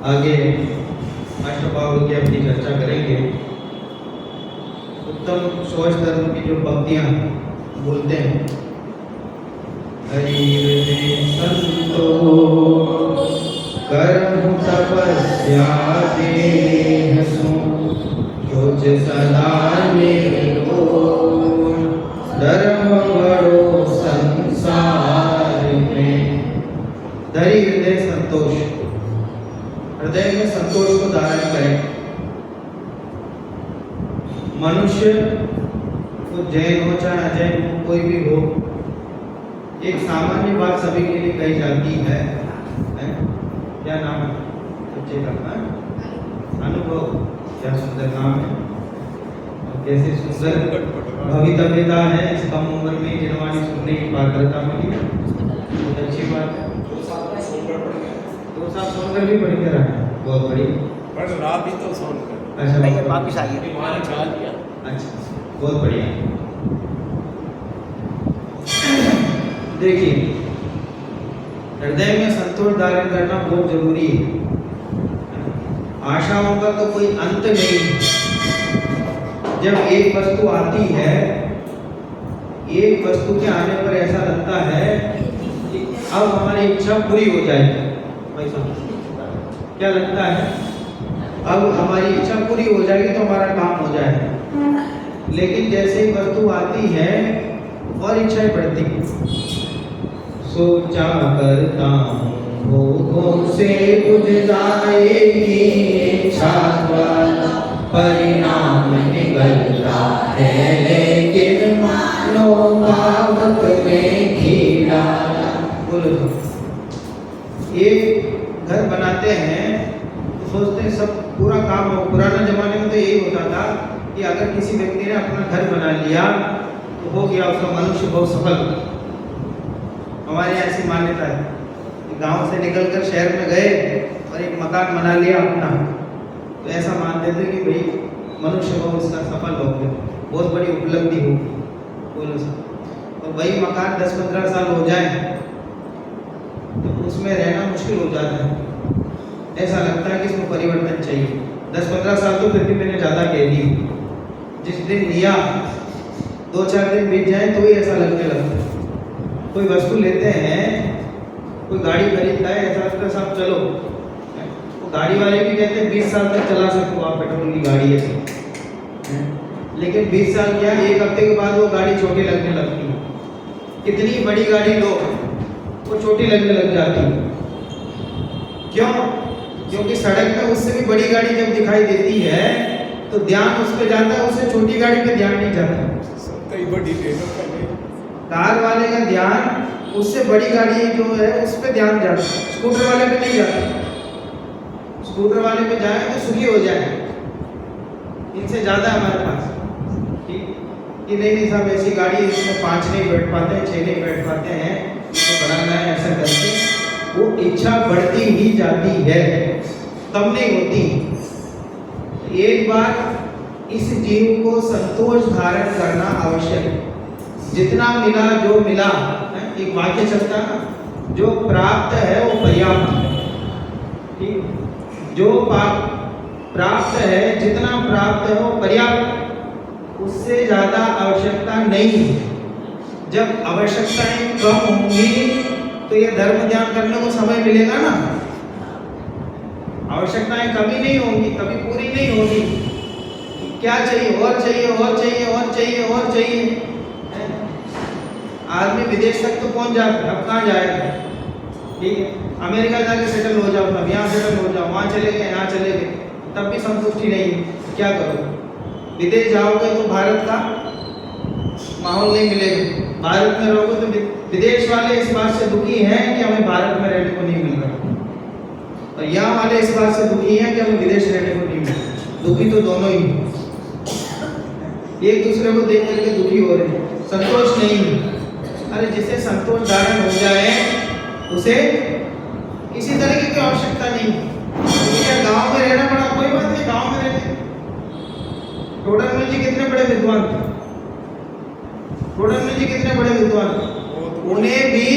आगे अष्टभाव की अपनी चर्चा करेंगे। उत्तम शौच धर्म की जो पंक्तियां बोलते हैं, हरि संतो कर्म तपस्या देहसु शौच सदा निरो धर्म बड़ो संसार में। धरि हृदय संतोष, हृदय में संतोष को धारण करें। मनुष्य तो जैन हो चाहे अजैन हो, कोई भी हो, एक सामान्य बात सभी के लिए कही जाती है? क्या नाम है बच्चे का? अनुभव। क्या सुंदर नाम है, कैसे सुंदर भवितव्यता है इस कम उम्र में जिनवाणी सुनने की पात्रता मिली। बहुत अच्छी बात है। 2 साल सोनकर भी पढ़ कर आए, बहुत बढ़िया। पढ़ रहा भी तो सोनकर। अच्छा, वापिस आ गया। वहाँ जा दिया। अच्छा, बहुत बढ़िया। देखिए, हृदय में संतोष धारण करना बहुत जरूरी है। आशाओं का तो कोई अंत नहीं। जब एक वस्तु आती है, एक वस्तु के आने पर ऐसा लगता है कि अब हमारी इच्छा पूरी हो जाएगी। क्या लगता है? अब हमारी इच्छा पूरी हो जाएगी तो हमारा काम हो जाएगा। लेकिन जैसे ही वस्तु आती है और इच्छाएं बढ़ती, सोचा करता हूँ भोगों से बुझ जाएगी इच्छा, परिणाम निकलता है लेकिन मानो पावक में घी डाला। बोलो, ये घर बनाते हैं तो सोचते हैं सब पूरा काम हो। पुराने जमाने में तो यही होता था कि अगर किसी व्यक्ति ने अपना घर बना लिया तो हो गया, उसका मनुष्य बहुत सफल। हमारे यहाँ ऐसी मान्यता है कि गांव से निकलकर शहर में गए और एक मकान बना लिया अपना, तो ऐसा मानते थे कि भाई मनुष्य बहुत उसका सफल हो गया, बहुत बड़ी उपलब्धि होगी। बोलो सर, तो वही मकान 10-15 साल हो जाए तो उसमें रहना मुश्किल हो जाता है। ऐसा लगता है कि इसमें परिवर्तन चाहिए। 10-15 साल तो फिर भी मैंने ज़्यादा कह दी। जिस दिन लिया 2-4 दिन बीत जाए तो ही ऐसा लगने लगता है। कोई वस्तु लेते हैं, कोई गाड़ी खरीदता है, ऐसा लगता है साहब चलो, तो गाड़ी वाले भी कहते हैं 20 साल तक चला सकते हो आप, पेट्रोल की गाड़ी है। लेकिन 20 साल क्या, 1 हफ्ते के बाद वो गाड़ी छोटी लगने लगती है। कितनी बड़ी गाड़ी लो वो छोटी लगने लग जाती है। क्यों? क्योंकि सड़क में उससे भी बड़ी गाड़ी जब दिखाई देती है तो ध्यान उस पर जाता है, उससे छोटी गाड़ी पे ध्यान नहीं जाता। कार वाले का ध्यान उससे बड़ी गाड़ी जो है उस पर ध्यान जाता है, स्कूटर वाले पे नहीं जाता। स्कूटर वाले पे जाए तो सुखी हो जाए, इनसे ज़्यादा हमारे पास कि नहीं साहब ऐसी गाड़ी, इसमें 5 नहीं बैठ पाते हैं, 6 नहीं बैठ पाते हैं, इसको बढ़ाना है, ऐसा करके वो इच्छा बढ़ती ही जाती है, कम नहीं होती। एक बार इस जीव को संतोष धारण करना आवश्यक है। जितना मिला जो मिला, एक वाक्य चलता है ना, जो प्राप्त है वो पर्याप्त है। ठीक, जो प्राप्त है, जितना प्राप्त है वो पर्याप्त, उससे ज़्यादा आवश्यकता नहीं है। जब आवश्यकताएं कम होंगी तो ये धर्म ध्यान करने को समय मिलेगा ना। आवश्यकताएं कमी नहीं होंगी, कभी पूरी नहीं होगी। क्या चाहिए? और चाहिए, और चाहिए, और चाहिए, और चाहिए। आदमी विदेश तक तो पहुंच जाता है, अब कहाँ जाएगा? ठीक है, अमेरिका जाके सेटल हो जाओ, अब यहाँ सेटल हो जाओ, वहाँ चले गए, यहाँ चले गए, तब भी संतुष्टि नहीं है। क्या करो? विदेश जाओगे तो भारत का माहौल नहीं मिलेगा, भारत में रहोगे तो विदेश वाले इस बात से दुखी हैं कि हमें भारत में रहने को नहीं मिल रहा, और यहाँ वाले इस बात से दुखी हैं कि हमें विदेश रहने को नहीं मिल रहा। दुखी तो दोनों ही, एक दूसरे को देख करके दुखी हो रहे हैं, संतोष नहीं है। अरे जिसे संतोष धारण हो जाए उसे किसी तरह की कोई आवश्यकता नहीं। क्या गांव में रहना पड़ा? कोई बात नहीं, गांव में रहते। टोडरमल जी कितने बड़े विद्वान थे, टोडरमल जी कितने बड़े विद्वान थे, उन्हें भी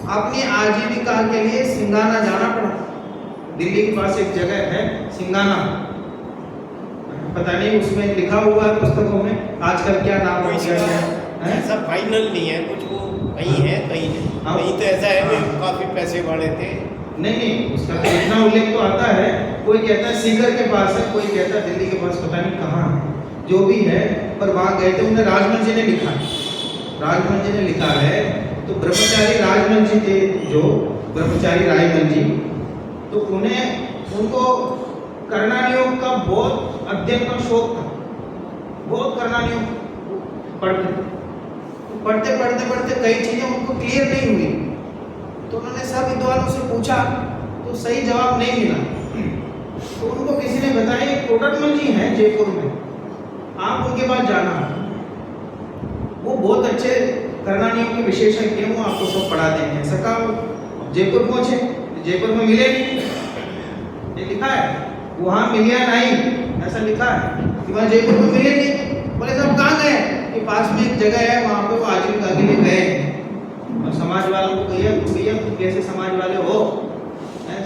अपनी आजीविका के लिए सिंगाना जाना पड़ा। दिल्ली के पास एक जगह है सिंगाना, पता नहीं उसमें लिखा हुआ है पुस्तकों में, आजकल क्या नाम हो गया है? ऐसा फाइनल नहीं है कुछ, वो कहीं है कहीं नहीं। हाँ। कहीं तो ऐसा है कि काफी पैसे वाले थे। नहीं, उसका तो इतना उल्लेख तो आता है, कोई कहता है सीकर के पास है, कोई कहता है दिल्ली के पास, पता नहीं कहाँ है, जो भी है। पर वहाँ गए थे, उन्हें राजमल जी ने लिखा है, राजमल जी ने लिखा है। तो ब्रह्मचारी राजमल जी थे, जो ब्रह्मचारी राजमल जी, तो उनको करणान योग का बहुत अध्ययन का शौक था, बहुत करणान योग पढ़ते पढ़ते कई चीजें उनको क्लियर नहीं हुई, तो उन्होंने सब विद्वानों से पूछा तो सही जवाब नहीं मिला। तो उनको किसी ने बताया कोटकमल जी हैं जयपुर में, आप उनके पास जाना, वो बहुत अच्छे करणान योग के विशेषज्ञ हैं, वो आपको सब पढ़ा देंगे। ऐसा कहा, जयपुर पहुंचे, जयपुर में मिले नहीं, ये लिखा है वहाँ मिलिया नहीं, ऐसा लिखा है कि वहाँ जयपुर में मिले नहीं। बोले साहब कहाँ गए? कि पास में एक जगह है, वहाँ पे वो आजीविका के लिए गए। और समाज वालों को भैया तुम कैसे समाज वाले हो?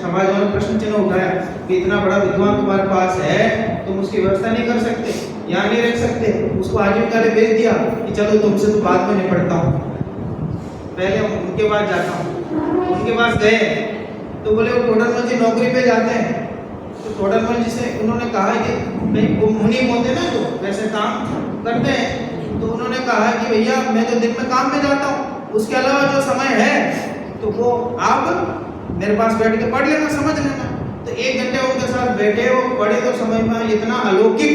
समाज वालों ने प्रश्न चिन्ह उठाया कि इतना बड़ा विद्वान तुम्हारे पास है, तुम उसकी व्यवस्था नहीं कर सकते, यहाँ नहीं रह सकते। उसको आजीविका ने भेज दिया कि चलो तुमसे तो बाद में निपटता हूँ, पहले उनके पास जाता हूँ। उनके पास गए तो बोले वो टोडरमल जी नौकरी पे जाते हैं। तो टोडरमल जी से उन्होंने कहा कि भाई वो मुनि होते ना जो वैसे काम करते हैं, तो उन्होंने कहा कि भैया मैं तो दिन में काम में जाता हूँ, उसके अलावा जो समय है तो वो आप मेरे पास बैठ के पढ़ लेना, समझ लेना। तो 1 घंटे उनके साथ बैठे, वो पढ़े तो समझ में इतना अलौकिक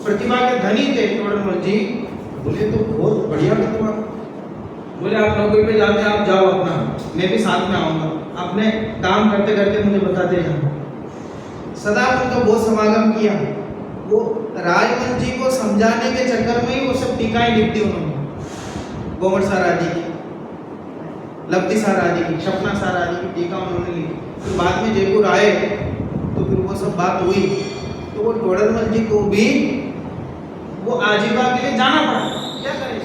प्रतिभा के धनी थे टोडरमल जी। बोले तो बहुत बढ़िया प्रतिभा। बोले आप नौकरी पे जाते हैं, आप जाओ अपना, मैं भी साथ में आऊँगा, अपने काम करते करते मुझे बताते जाओ। सदा उनका बहुत समागम किया। वो राजमल जी को समझाने के चक्कर में ही वो सब टीकाएं लिख दी उन्होंने, गोमट सार आदि की, लब्धि सार आदि की, सपना सार आदि की टीका उन्होंने लिखी। फिर बाद में जयपुर आए तो फिर वो सब बात हुई, तो वो टोडरमल जी को भी वो आजीविका के लिए जाना पड़ा। क्या करें,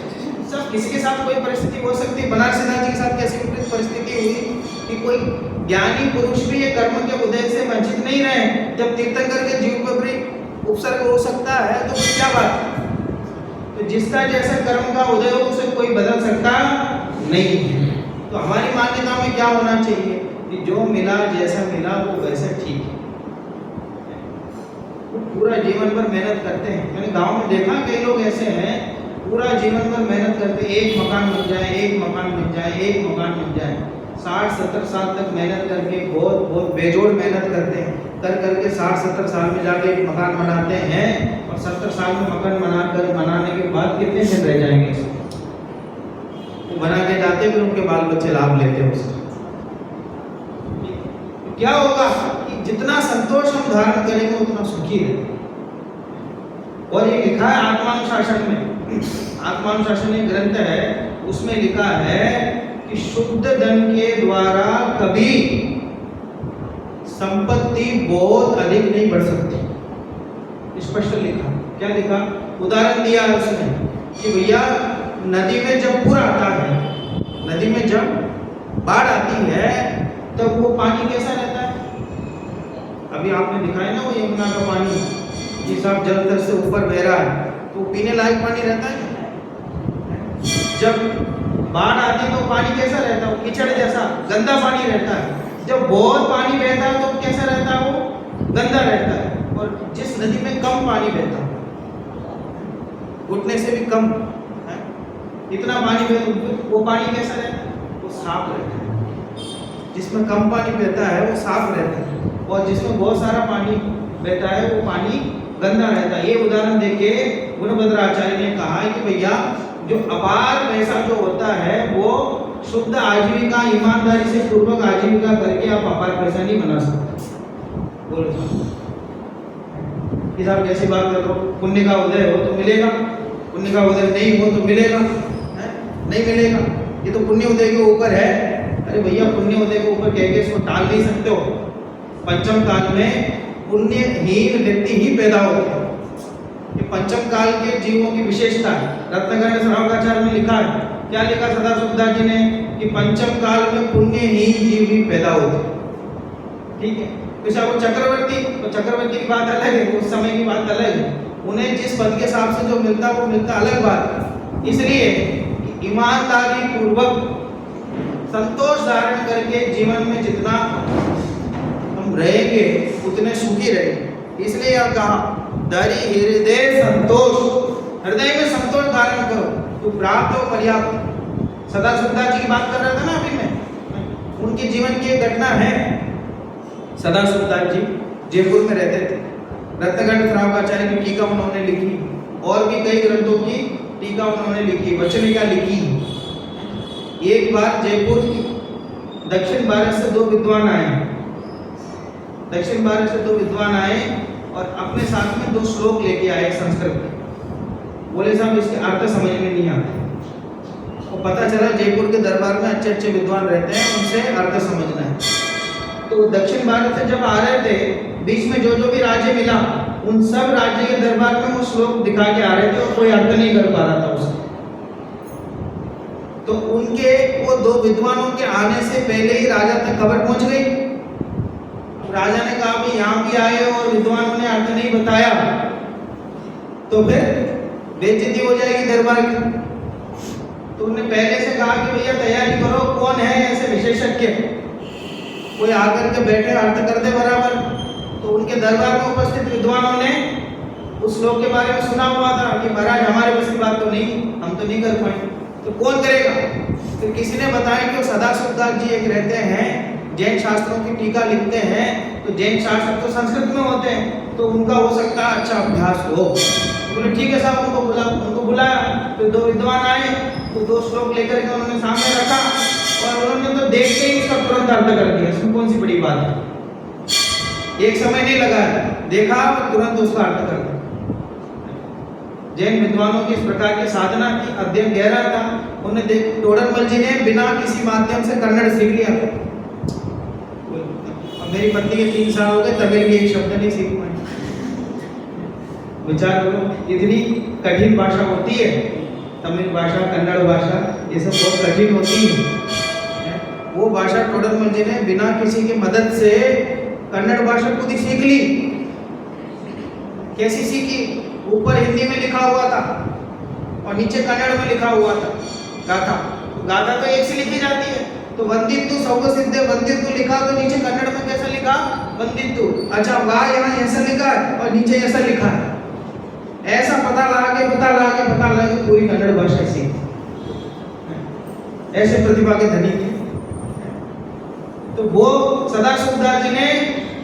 सब किसी के साथ कोई परिस्थिति हो सकती है। बनारसीनाथ जी के साथ कैसी विपरीत परिस्थिति हुई कि कोई ज्ञानी पुरुष भी ये कर्म के उदय से वंचित नहीं रहे। जब तीर्थंकर के जीव पर भी उपसर्ग हो सकता है तो फिर क्या बात है? तो जिसका जैसा कर्म का उदय हो उसे कोई बदल सकता नहीं है। तो हमारी मान्यता में क्या होना चाहिए कि जो मिला, जैसा मिला वो वैसा ठीक है। वो पूरा जीवन भर मेहनत करते हैं। मैंने गांव में देखा कई लोग ऐसे हैं, पूरा जीवन भर मेहनत करते, एक मकान बन जाए, एक मकान बन जाए, एक मकान बन जाए, 60-70 साल तक मेहनत करके बहुत बेजोड़ मेहनत करते हैं, कर करके 60-70 साल में जाके एक मकान बनाते हैं। और 70 साल में मकान बनाने के बाद कितने दिन रह जाएंगे? वो बना के जाते, फिर उनके बाल बच्चे लाभ लेते हैं उसका। तो क्या होगा कि जितना संतोष हम धारण करेंगे उतना सुखी रहेंगे। और ये लिखा है आत्मानुशासन में, आत्मानुशासन एक ग्रंथ है, उसमें लिखा है कि शुद्ध धन के द्वारा कभी संपत्ति बहुत अधिक नहीं बढ़ सकती, स्पष्ट लिखा। क्या लिखा? उदाहरण दिया है उसने कि भैया नदी में जब पूर आता है, नदी में जब बाढ़ आती है तब वो पानी कैसा रहता है? अभी आपने दिखाया ना वो यमुना का पानी कि सब जल स्तर से ऊपर बह रहा है, तो पीने लायक पानी रहता है। जब बाढ़ आती है तो पानी कैसा रहता है? कीचड़ जैसा गंदा पानी रहता है। जब बहुत पानी बहता है तो कैसा रहता है? वो गंदा रहता है। और जिस नदी में कम पानी बहता है, घुटने से भी कम है, इतना पानी बहता, वो पानी कैसा रहता है? वो साफ रहता है। जिसमें कम पानी बहता है वो साफ रहता है, और जिसमें बहुत सारा पानी बहता है वो पानी गंदा रहता है। ये उदाहरण देके गुणभद्राचार्य ने कहा है कि भैया जो अपार पैसा जो होता है वो शुद्ध आजीविका, ईमानदारी से पूर्वक आजीविका करके आप अपार पैसा नहीं बना सकते। बोलो कि साहब कैसी बात कर रहे हो? पुण्य का उदय हो तो मिलेगा, पुण्य का उदय नहीं हो तो मिलेगा नहीं मिलेगा। ये तो पुण्य उदय के ऊपर है। अरे भैया पुण्य उदय के ऊपर कह के इसको टाल नहीं सकते हो। पंचम काल में पुण्यहीन व्यक्ति ही पैदा होते हैं। ये पंचम काल के जीवों की विशेषता है। रत्नगंध श्रावकाचार्य में लिखा है, क्या लिखा सदाशिवदास जी ने? कि पंचम काल में पुण्यहीन जीव भी पैदा होते हैं। ठीक है। जैसे वो चक्रवर्ती, तो चक्रवर्ती की बात अलग है, उस समय की बात अलग है, उन्हें जिस पद के हिसाब से जो मिलता वो मिलता अलग बात है। इसलिए ईमानदारी पूर्वक संतोष धारण करके जीवन में जितना हम रहेंगे उतने सुखी रहेंगे। इसलिए यह कहा धरि हृदय संतोष, हृदय में संतोष धारण करो तो प्राप्त हो पर्याप्त। सदा सुखदास जी की बात कर रहा था ना अभी मैं, उनके जीवन की एक घटना है। सदा सुखदास जी जयपुर में रहते थे, रत्नगढ़ श्रावकाचार्य की टीका उन्होंने लिखी, और भी कई ग्रंथों की टीका उन्होंने लिखी, वचनिका लिखी। एक बार जयपुर दक्षिण भारत से दो विद्वान आए, दक्षिण भारत से दो विद्वान आए और अपने साथ में दो श्लोक लेके आए संस्कृत के। बोले साहब इसके अर्थ समझ में नहीं आते। और पता चला जयपुर के दरबार में अच्छे अच्छे विद्वान रहते हैं, उनसे अर्थ समझना है। तो दक्षिण भारत से जब आ रहे थे, बीच में जो जो भी राज्य मिला उन सब राज्य के दरबार में वो श्लोक दिखा के आ रहे थे और कोई अर्थ नहीं कर पा रहा था उसका। तो उनके वो दो विद्वानों के आने से पहले ही राजा तक खबर पहुंच गई। राजा ने कहा भाई यहाँ भी आए और विद्वानों ने अर्थ नहीं बताया तो फिर बेइज्जती हो जाएगी दरबार की। तो उन्होंने पहले से कहा कि भैया तैयारी करो, कौन है ऐसे विशेषज्ञ, कोई आकर के बैठे अर्थ कर दे बराबर। तो उनके दरबार में उपस्थित विद्वानों ने उस श्लोक के बारे में सुना हुआ था कि महाराज हमारे बस की बात तो नहीं, हम तो नहीं कर पाएंगे, तो कौन करेगा। फिर किसी ने बताया कि सदा सुखदास जी एक रहते हैं, जैन शास्त्रों की टीका लिखते हैं, तो जैन शास्त्र तो संस्कृत में होते हैं, तो उनका हो सकता है अच्छा अभ्यास हो। बोले ठीक है साहब, उनको बुलाया। फिर दो विद्वान आए, तो दो श्लोक लेकर के उन्होंने सामने रखा और उन्होंने तो देखते ही उसका तुरंत अर्थ कर दिया। इसमें कौन सी बड़ी बात है, एक समय नहीं लगा, देखा और तुरंत उसका अर्थ कर दिया। जैन विद्वानों की इस प्रकार की साधना की, अध्ययन गहरा था। उन्हें देख टोडरमल जी ने बिना किसी माध्यम से कन्नड़ सीख लिया। अब मेरी पत्नी के 3 साल हो गए, तमिल की एक शब्द नहीं सीख पाए। विचार करो, इतनी कठिन भाषा होती है तमिल भाषा, कन्नड़ भाषा, ये सब बहुत कठिन होती है। वो भाषा टोडरमल जी ने बिना किसी की मदद से कन्नड़ भाषा खुद ही सीख ली। कैसी सीखी, ऊपर हिंदी में लिखा हुआ था और नीचे कन्नड़ में लिखा हुआ था गाथा। गाथा तो एक से लिखी जाती है, तो वंदितु सर्व सिद्धे वंदितु लिखा, तो नीचे कन्नड़ में कैसा लिखा, वंदितु। अच्छा वाह यहाँ ऐसा लिखा है और नीचे ऐसा लिखा है, ऐसा पता लगा के पूरी कन्नड़ भाषा सीखी। ऐसे प्रतिभा के धनी थे। तो वो सदा सुखदास जी ने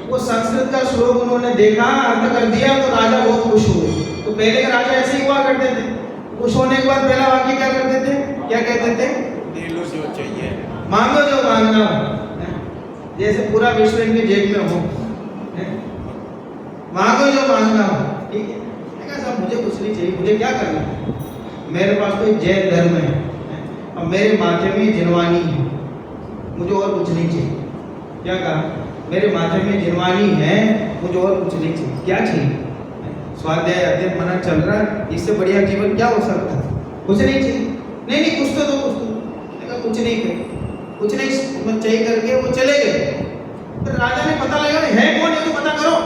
वो संस्कृत का श्लोक उन्होंने देखा, अर्थ कर दिया, तो राजा बहुत खुश हुए। तो पहले के राजा ऐसे ही हुआ करते थे, खुश होने के बाद पहला वाक्य क्या करते थे, क्या कहते थे, दे लो जो चाहिए, मांगो जो मांगना हो। जैसे पूरा विश्व इनके जेब में हो, मांगो जो मांगना हो, ठीक है। साहब मुझे कुछ नहीं चाहिए, मुझे क्या करना है, मेरे पास तो एक जैन धर्म है और मेरे माथे में जिनवानी है, मुझे और कुछ नहीं चाहिए। क्या कहा, मेरे माथे में जिनवानी है, मुझे और कुछ नहीं चाहिए। क्या चाहिए, स्वाध्याय अध्ययन मनन चल रहा है, इससे बढ़िया जीवन क्या हो सकता है, कुछ नहीं चाहिए। नहीं कुछ तो दो, कुछ नहीं चाहिए करके वो चले गए। तो राजा ने पता लगा है कौन है, तो पता करो।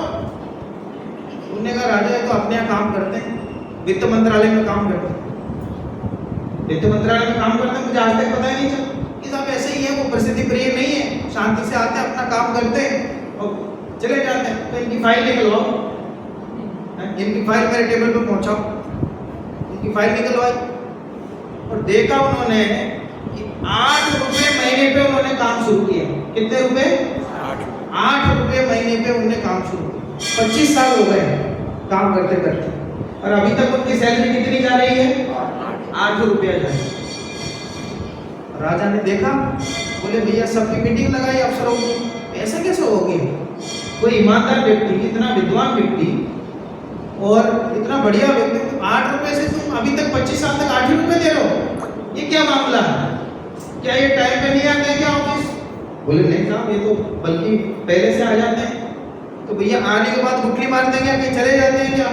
उन्होंने कहा राजा ये तो अपने यहाँ काम करते हैं, वित्त मंत्रालय में काम करते हैं, वित्त मंत्रालय में काम करते हैं, मुझे आज तक पता ही नहीं चला कि साहब ऐसे ही है, वो प्रसिद्धि प्रिय नहीं है, शांति से आते हैं, अपना काम करते हैं और चले जाते हैं। तो इनकी फाइल निकलवाओ, इनकी फाइल मेरे टेबल पे पहुंचाओ। इनकी फाइल निकलवाई और देखा उन्होंने कि 8 रुपये महीने पे उन्होंने काम शुरू किया। कितने रुपए, 8 रुपये महीने पे उन्होंने काम शुरू किया। 25 साल हो गए काम करते करते, और अभी तक उनकी सैलरी कितनी जा रही है, 8 रुपया जा रही है। राजा ने देखा, बोले भैया सबकी मीटिंग लगाई अफसरों की, ऐसा कैसे होगी, कोई ईमानदार व्यक्ति, इतना विद्वान व्यक्ति और इतना बढ़िया व्यक्ति, 8 रुपए से तुम अभी तक 25 साल तक 8 ही रुपए दे रहे हो, ये क्या मामला है, क्या ये टाइम पे नहीं आते क्या ऑफिस। बोले नहीं साहब ये तो बल्कि पहले से आ जाते हैं। तो भैया आने के बाद गुटली मार देंगे क्या, चले जाते हैं क्या।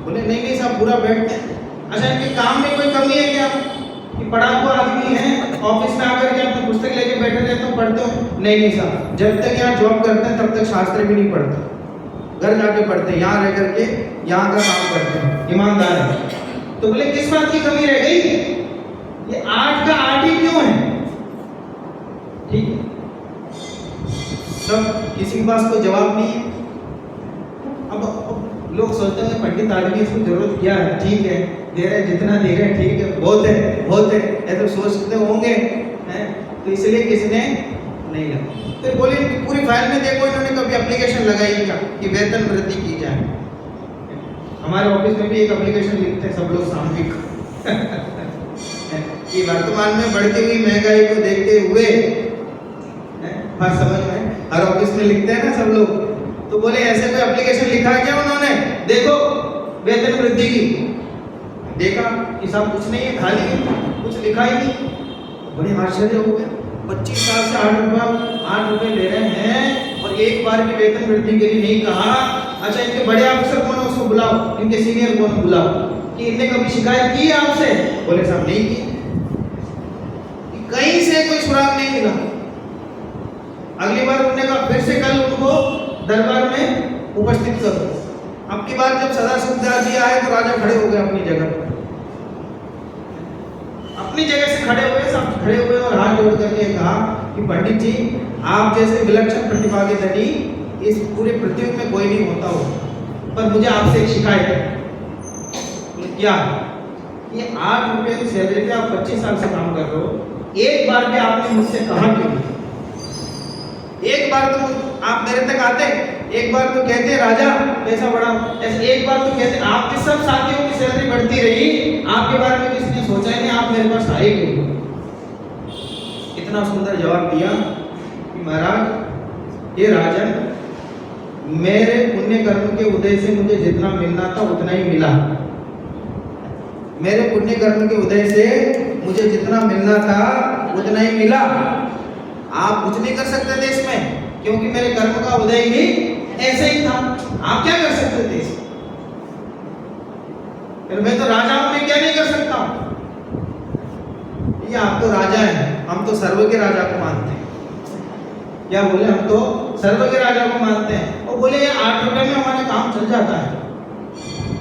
बोले नहीं साहब पूरा बैठते हैं। अच्छा इनके काम में कोई कमी है क्या, कि कि पढ़ाकू आदमी है, ऑफिस में आकर के अपनी पुस्तक लेके बैठे रहते हो, पढ़ते हो? नहीं साहब, जब तक यहाँ जॉब करते हैं तब तक शास्त्र भी नहीं पढ़ते, घर जाके पढ़ते हैं, यहाँ रह करके यहाँ का काम करते हैं, ईमानदार है। तो बोले किस बात की कमी रह गई? ये 8 का 8 ही क्यों है? ठीक है, सब किसी के पास कोई जवाब नहीं है। अब लोग सोचते हैं पंडित आदमी, इसको जरूरत क्या है, ठीक है दे रहे, जितना दे रहे ठीक है, बहुत है बहुत है, ऐसे सोचते होंगे हैं, तो इसलिए किसने नहीं लगा। फिर बोले पूरी फाइल में देखो, इन्होंने कभी एप्लीकेशन लगाई क्या कि वेतन वृद्धि की जाए? हमारे ऑफिस में भी एक एप्लीकेशन लिखते हैं सब लोग सामूहिक कि वर्तमान में बढ़ती हुई महंगाई को देखते हुए, बात समझ में, हर ऑफिस में लिखते हैं ना सब लोग। तो बोले ऐसे कोई एप्लीकेशन लिखा है क्या उन्होंने, देखो वेतन वृद्धि की? देखा कि सब कुछ नहीं है, खाली है, कुछ लिखा ही नहीं। बड़े आश्चर्य हो गए, 25 साल से 8 रुपए ले रहे हैं और एक बार भी वेतन वृद्धि के लिए नहीं कहा। अच्छा, इनके बड़े अफसर कौन है उसको बुलाओ, इनके सीनियर कौन बुलाओ कि इनने कभी शिकायत की है आपसे? बोले साहब नहीं की, कहीं से कोई सुराग नहीं मिला। अगली बार उन्होंने कहा फिर से कल उनको दरबार में उपस्थित करो। अब की बार जब सदाशिवदास जी आए तो राजा खड़े हो गए अपनी जगह पर, अपनी जगह से खड़े हुए, सब खड़े हुए और हाथ जोड़ करके कहा कि पंडित जी, आप जैसे विलक्षण प्रतिभा के धनी इस पूरे पृथ्वी में कोई नहीं होता हो, पर मुझे आपसे एक शिकायत है। क्या? ये 8 रुपए की सैलरी पे आप 25 साल से काम कर रहे हो, एक बार भी आपने मुझसे कहा क्यों? एक बार तो आप मेरे तक आते, एक बार तो कहते राजा पैसा बढ़ा, ऐसे एक बार तो कहते आपके सब साथियों की सैलरी बढ़ती रही, आपके बारे में किसने सोचा ही नहीं, आप मेरे पास आए क्यों? इतना सुंदर जवाब दिया कि महाराज, ये राजन, मेरे पुण्य कर्म के उदय से मुझे जितना मिलना था उतना ही मिला। मेरे पुण्य कर्म के उदय से मुझे जितना मिलना था उतना ही मिला। आप कुछ नहीं कर सकते थे इसमें, क्योंकि मेरे कर्म का उदय ही ऐसे ही था। आप क्या कर सकते थे इसमें? फिर मैं तो राजा हूं, मैं क्या नहीं कर सकता हूं? ये आप तो राजा हैं, हम तो सर्व के राजा को मानते हैं। क्या बोले? हम तो सर्व के राजा को मानते हैं। और बोले ये 8 रुपए में हमारा काम चल जाता है।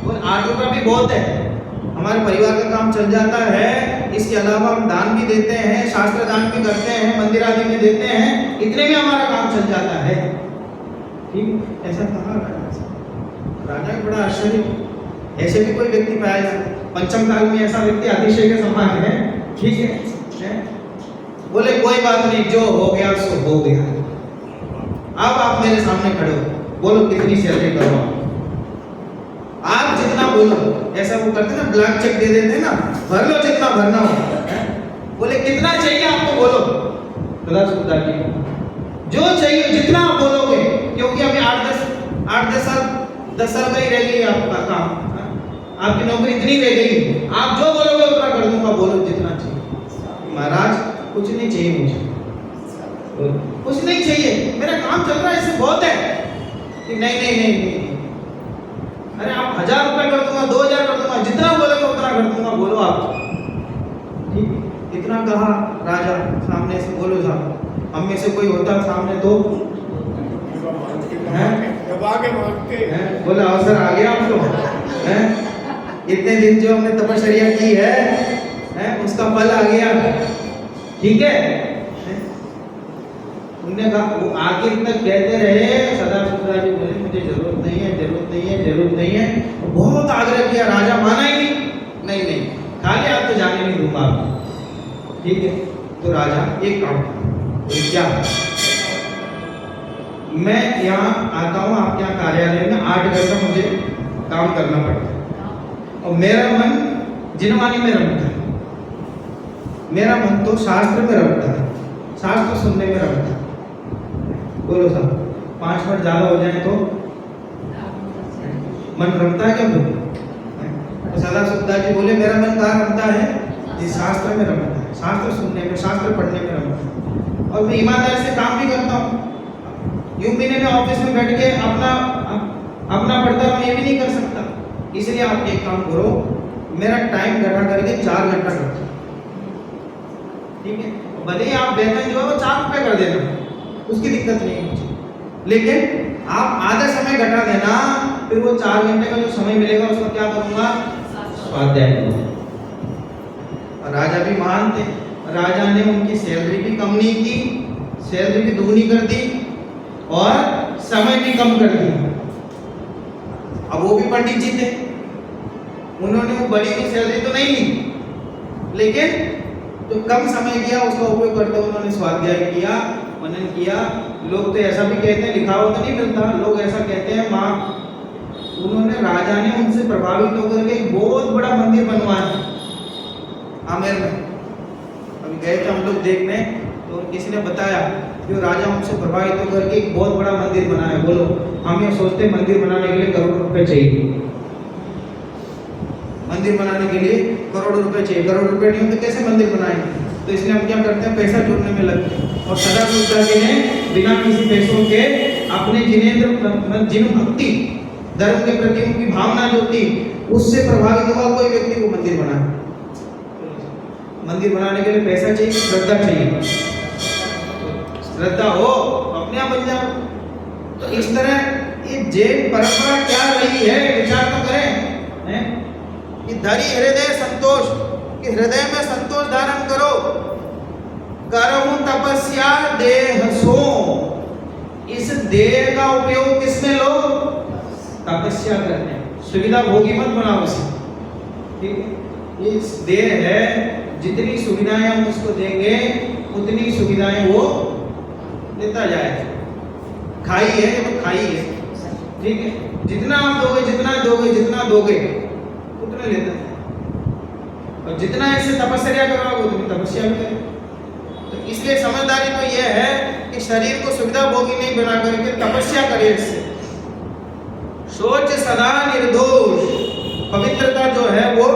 बोले 8 रुपए भी बहुत है, हमारे परिवार का काम चल जाता है। इसके अलावा हम दान भी देते हैं, शास्त्र दान भी करते हैं, मंदिर आदि में देते हैं, इतने में हमारा काम चल जाता है। ठीक, ऐसा कहा राजा को बड़ा आश्चर्य। ऐसे भी कोई व्यक्ति पाया जाता, पंचम काल में ऐसा व्यक्ति अतिशय के समान है। ठीक है, बोले कोई बात नहीं, जो हो गया सो हो गया। अब आप मेरे सामने खड़े हो, बोलो कितनी सैलरी करो आप जितना बोलो। ऐसा वो करते ना, ब्लैंक चेक दे देते ना, भर लो जितना भरना हो। बोले कितना चाहिए आपको, बोलो। सदाशिवदास जी, जो चाहिए जितना आप बोलोगे, क्योंकि अभी 10 साल का ही रह गई आपका काम, आपकी नौकरी इतनी रह गई, आप जो बोलोगे उतना कर दूंगा, बोलो जितना चाहिए। महाराज कुछ नहीं चाहिए मुझे, कुछ नहीं चाहिए, मेरा काम चल रहा है, इससे बहुत है। नहीं नहीं नहीं नहीं, अरे आप 1000 रुपए कर दूंगा, 2000 कर दूंगा, जितना बोलोगे उतना कर दूंगा, बोलो आप। ठीक, इतना कहा राजा। सामने से बोलो साहब, हम में से कोई होता सामने तो बोला अवसर आ गया आपको, इतने दिन जो हमने तपस्या की है उसका फल आ गया। ठीक है, उन्होंने कहा, वो आखिर तक कहते रहे। सदाशिवदास जी बोले मुझे जरूरत नहीं है, जरूरत नहीं है, जरूरत नहीं है। बहुत आग्रह किया, राजा माना ही नहीं। नहीं खाली आप तो जाने नहीं दूंगा आपको। ठीक है, तो राजा एक काम, क्या मैं यहाँ आता हूँ आपके यहाँ कार्यालय में, 8 घंटा मुझे काम करना पड़ता है और मेरा मन जिनवानी में रमता है, मेरा मन तो शास्त्र में रमता है, शास्त्र सुनने में रमता है। बोलो साहब, 5 मिनट ज्यादा हो जाए तो मन रमता है क्या? तो सदाशिवदास जी बोले मेरा मन कहाँ रमता है? जिस शास्त्र में रमता है, शास्त्र सुनने में, शास्त्र पढ़ने में रमता है। और मैं ईमानदारी से काम भी करता हूँ, यूं भी नहीं मैं ऑफिस में बैठ के अपना पढ़ता हूँ, ये भी नहीं कर सकता। इसलिए आप एक काम करो, मेरा टाइम घटा करके 4 घंटा कर दो। ठीक है, भले ही आप वेतन जो है वो 4 रुपए कर देना, उसकी दिक्कत नहीं है मुझे, लेकिन आप आधा समय घटा देना, फिर वो 4 घंटे का जो समय मिलेगा उसका क्या करूंगा, स्वाध्याय करूंगा। और राजा भी महान थे, राजा ने उनकी सैलरी भी कम नहीं की, सैलरी भी दुगनी कर दी और समय भी कम कर दिया। अब वो भी पंडित जी थे, उन्होंने वो बड़ी हुई सैलरी तो नहीं ली, लेकिन जो कम समय दिया उसका उपयोग करते हुए उन्होंने स्वाध्याय किया, मनन किया। लोग तो ऐसा भी कहते हैं, लिखा हुआ तो नहीं मिलता, लोग ऐसा कहते हैं माँ उन्होंने, राजा ने उनसे प्रभावित होकर के एक बहुत बड़ा मंदिर बनवाया आमेर में। अभी गए थे हम लोग देखने, तो किसी ने बताया जो राजा उनसे प्रभावित होकर के एक बहुत बड़ा मंदिर बनाया। बोलो, हम ये सोचते मंदिर बनाने के लिए करोड़ों रुपए चाहिए, मंदिर बनाने के लिए करोड़ों रुपए चाहिए, करोड़ रुपए नहीं होते कैसे मंदिर बनाएंगे? तो इसलिए हम क्या करते हैं, पैसा जोड़ने में लगते हैं। और सदा सोचता के ने बिना किसी पैसों के अपने जिन भक्ति धर्म के प्रति उनकी भावना जो थी उससे प्रभावित हुआ कोई व्यक्ति को मंदिर बनाए। मंदिर बनाने के लिए पैसा चाहिए, श्रद्धा चाहिए, श्रद्धा हो अपने आप बन जाओ। तो इस तरह ये जैन परंपरा क्या रही है, विचार तो करें हैं? कि धरी हृदय संतोष, कि हृदय में संतोष धारण करो, करहु तपस्या देह सो। इस देह का उपयोग किसमें लो, तपस्या करने, सुविधा भोगी मत बनाओ इसे, ठीक है? इस देह है, जितनी सुविधाएं हम उसको देंगे उतनी सुविधाएं वो लेता जाएगा। खाई है तो खाई है, ठीक है, जितना आप दोगे जितना दोगे उतना लेता है, और जितना ऐसे तपस्या करोगे उतनी तपस्या भी करेगा। तो इसलिए समझदारी तो यह है कि शरीर को सुविधा भोगी नहीं बना करके तपस्या करें। इससे सोच सदा निर्दोष, पवित्रता जो है वो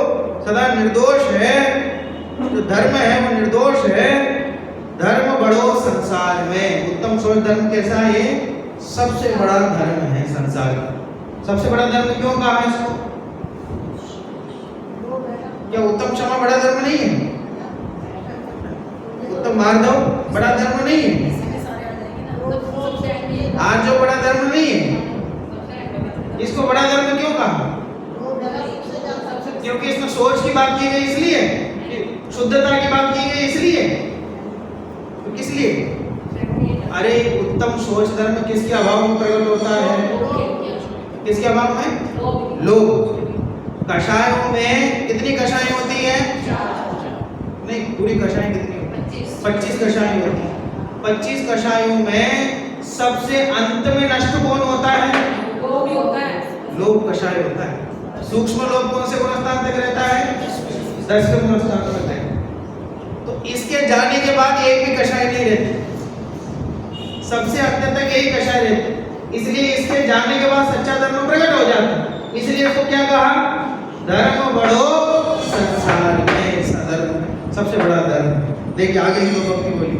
सदा निर्दोष है, जो धर्म है वो निर्दोष है। धर्म बड़ो संसार में, उत्तम सोच धर्म कैसा है, सबसे बड़ा धर्म है संसार का। सबसे बड़ा धर्म क्यों कहा है इसको? क्या उत्तम क्षमा बड़ा धर्म नहीं है? उत्तम मार्दव बड़ा धर्म नहीं है? आज जो बड़ा धर्म नहीं है, इसको बड़ा धर्म क्यों कहा? क्योंकि इसमें सोच की बात की गई, इसलिए शुद्धता की बात की गई, इसलिए। तो किस लिए? अरे उत्तम सोच धर्म किसके अभाव में प्रकट होता है? किसके अभाव में? लोभ। कषायों में कितनी कषाएं होती है? नहीं, पूरी कषाएं कितनी होती है? 25 कषाएं होती है। 25 कषायों में सबसे अंत में नष्ट कौन होता है? लोभ कषाय होता है। सूक्ष्म लोभ कौन से गुणस्थान तक रहता है? 10वें गुणस्थान तक रहता है। तो इसके जाने के बाद एक भी कषाय नहीं रहती, सबसे अंत तक यही कषाय रहती। इसलिए इसके जाने के बाद सच्चा धर्म प्रकट हो जाता है। इसलिए इसको क्या कहा? धर्म बड़ो संसार में, सधर्म सबसे बड़ा धर्म। देखिए आगे की दो पंक्ति बोली,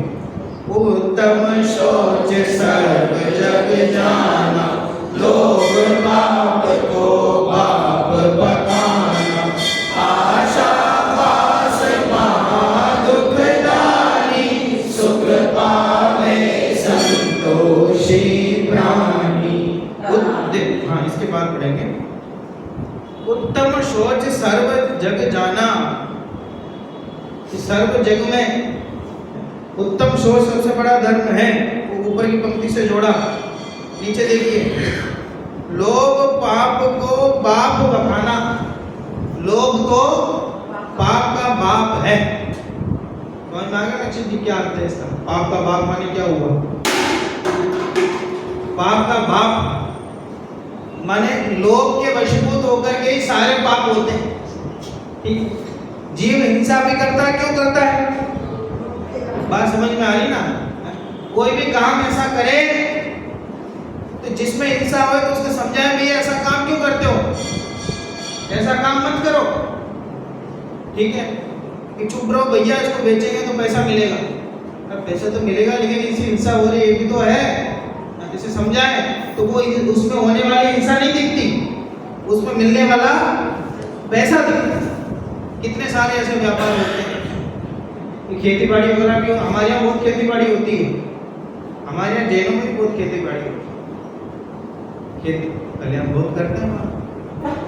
उत्तम सोच सर्व जग जाना, लोभ पाप को पाप बखाना, आशा पास महा दुखदानी, सुख पावे संतोषी प्राणी। हाँ, इसके बाद पढ़ेंगे, उत्तम सोच सर्व जग जाना। सर्व जग में उत्तम सोच सबसे बड़ा धर्म है। वो ऊपर की पंक्ति से जोड़ा, नीचे देखिए, लोभ पाप को बाप बखाना। लोभ तो पाप का बाप है। समझ में आ गया ना जी क्या अर्थ है इसका? पाप का बाप माने क्या हुआ? पाप का बाप माने लोभ के वशीभूत होकर के ही सारे पाप होते हैं। ठीक, जीव हिंसा भी करता है, क्यों करता है? बात समझ में आ रही ना? कोई भी काम ऐसा करे तो जिसमें हिंसा हो तो उसको समझाए भी ऐसा काम क्यों करते हो, ऐसा काम मत करो, ठीक है? कि चुप रहो भैया, इसको बेचेंगे तो पैसा मिलेगा। अब पैसा तो मिलेगा लेकिन इससे हिंसा हो रही है, ये भी तो है। इसे समझाए तो वो उसमें होने वाली हिंसा नहीं दिखती, उसमें मिलने वाला पैसा दिखता। कितने सारे ऐसे व्यापार होते हैं, तो खेती बाड़ी वगैरह भी हमारे यहाँ बहुत खेती बाड़ी होती है, हमारे यहाँ जैनों में भी बहुत खेती बाड़ी होती है, खेती कल्याण बहुत करते हैं वहाँ।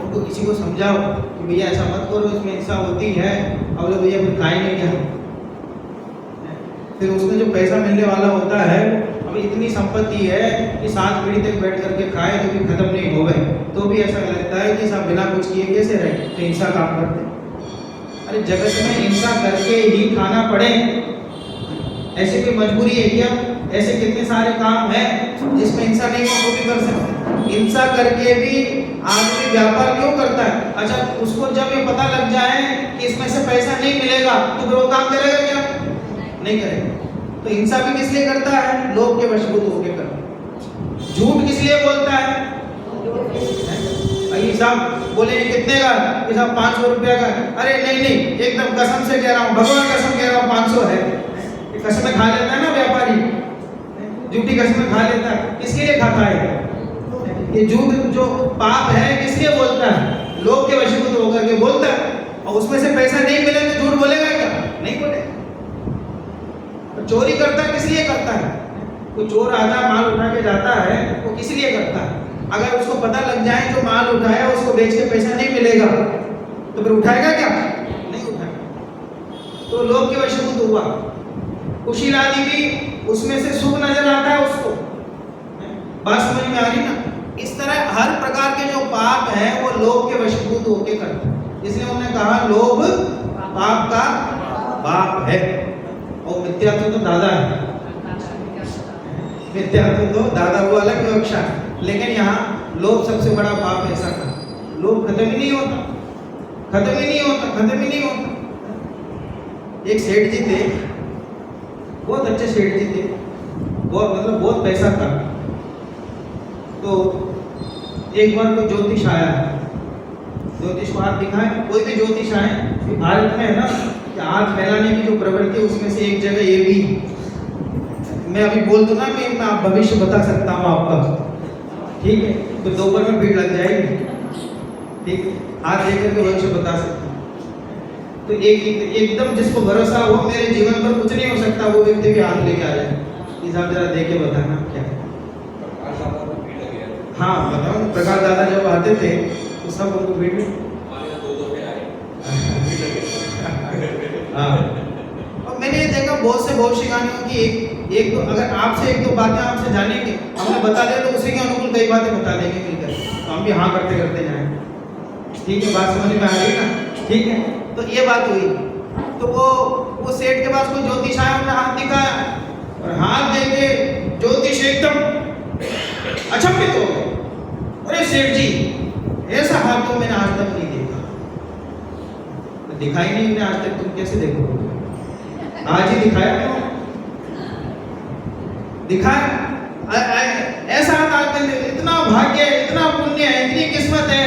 उनको किसी को समझाओ कि भैया ऐसा मत करो, इसमें हिस्सा होती है, अब लोग भैया फिर खाएंगे क्या, फिर उसमें जो पैसा मिलने वाला होता है, अब इतनी संपत्ति है कि 7 पीढ़ी तक बैठ करके खाए तो भी खत्म नहीं हो गए, तो भी ऐसा लगता है कि सब बिना कुछ किए कैसे रहे, तो हिंसा काम करते। अरे जगत में हिंसा करके ही खाना पड़े, ऐसी कोई मजबूरी है क्या? ऐसे कितने सारे काम हैं जिसमें हिंसा नहीं हो, वो भी कर सकते। हिंसा करके भी आदमी व्यापार क्यों करता है? अच्छा, उसको जब ये पता लग जाए कि इसमें से पैसा नहीं मिलेगा तो फिर वो काम करेगा क्या? नहीं करेगा। तो हिंसा भी किस लिए करता है? लोभ के वशीभूत होकर करता है। झूठ किस लिए बोलता है? भाई साहब बोले कितने का? ये साहब 500 रुपया का। अरे नहीं नहीं, एकदम कसम से कह रहा हूँ, भगवान कसम कह रहा हूँ 500 है। ये कसमें खा लेता है ना व्यापारी, झूठी कसमें खा लेता है। किसके लिए खाता है? ये झूठ जो पाप है किसलिए बोलता है? लोभ के वशीभूत होकर के बोलता है। और उसमें से पैसा नहीं मिले तो झूठ बोलेगा क्या? नहीं बोलेगा। चोरी करता किस लिए करता है? कोई चोर आता माल उठा के जाता है, वो किस लिए करता है? अगर उसको पता लग जाए जो माल उठाया उसको बेच के पैसा नहीं मिलेगा तो फिर उठाएगा क्या? नहीं उठाएगा। तो लोभ के वशीभूत हुआ। कुशीलादि भी उसमें से शुभ नजर आता है उसको। बात समझ में आ रही ना? इस तरह हर प्रकार के जो पाप है वो लोभ के वशीभूत होके करते हैं। इसलिए उन्होंने कहा लोभ पाप का बाप है और मिथ्यात्व तो दादा है। मिथ्यात्व तो दादा वो अलग विवक्षा है, लेकिन यहाँ लोभ सबसे बड़ा पाप ऐसा था। लोभ खत्म ही नहीं होता, खत्म ही नहीं होता, खत्म ही नहीं होता। एक सेठ जी थे, बहुत अच्छे सेठ जी थे, बहुत मतलब बहुत पैसा था। तो एक बार कोई ज्योतिष आया, ज्योतिष को हाथ दिखाए, कोई भी ज्योतिष आए, भारत में है ना कि हाथ फैलाने की जो प्रवृत्ति है उसमें से एक जगह ये भी, मैं अभी बोल दूं ना, मैं आप भविष्य बता सकता हूँ आपका, ठीक है? तो दोपहर में भीड़ लग जाएगी, ठीक, हाथ लेकर के भविष्य बता सकता हूँ। तो एकदम जिसको भरोसा हो मेरे जीवन पर कुछ नहीं हो सकता, वो व्यक्ति भी हाथ लेके आ जाए, हिसाब जरा दे के बताना क्या है। हाँ बताओ, प्रकाश दादा जब आते थे तो सब उनको भीड़ में हाँ। और मैंने ये देखा बहुत से भविष्यवाणियों की एक तो अगर आपसे एक दो बातें आपसे जानेंगे, हमने बता दिया तो उसी के अनुकूल कई बातें बता देंगे मिलकर, तो हम भी हाँ करते करते जाएं। ठीक है, बात समझ में आ रही ना? ठीक है, तो ये बात हुई। तो वो सेठ के पास कोई ज्योतिष आया, उन्होंने हाथ दिखाया और हाथ देके ज्योतिष एकदम अचंभित हो गए। अरे सेठ जी, ऐसा हाथ तो मैंने आज तक नहीं देखा। दिखाई नहीं मैंने आज तक, तुम कैसे देखोगे? आज ही दिखाया क्यों? दिखाया ऐसा हाथ, इतना भाग्य, इतना पुण्य है, इतनी किस्मत है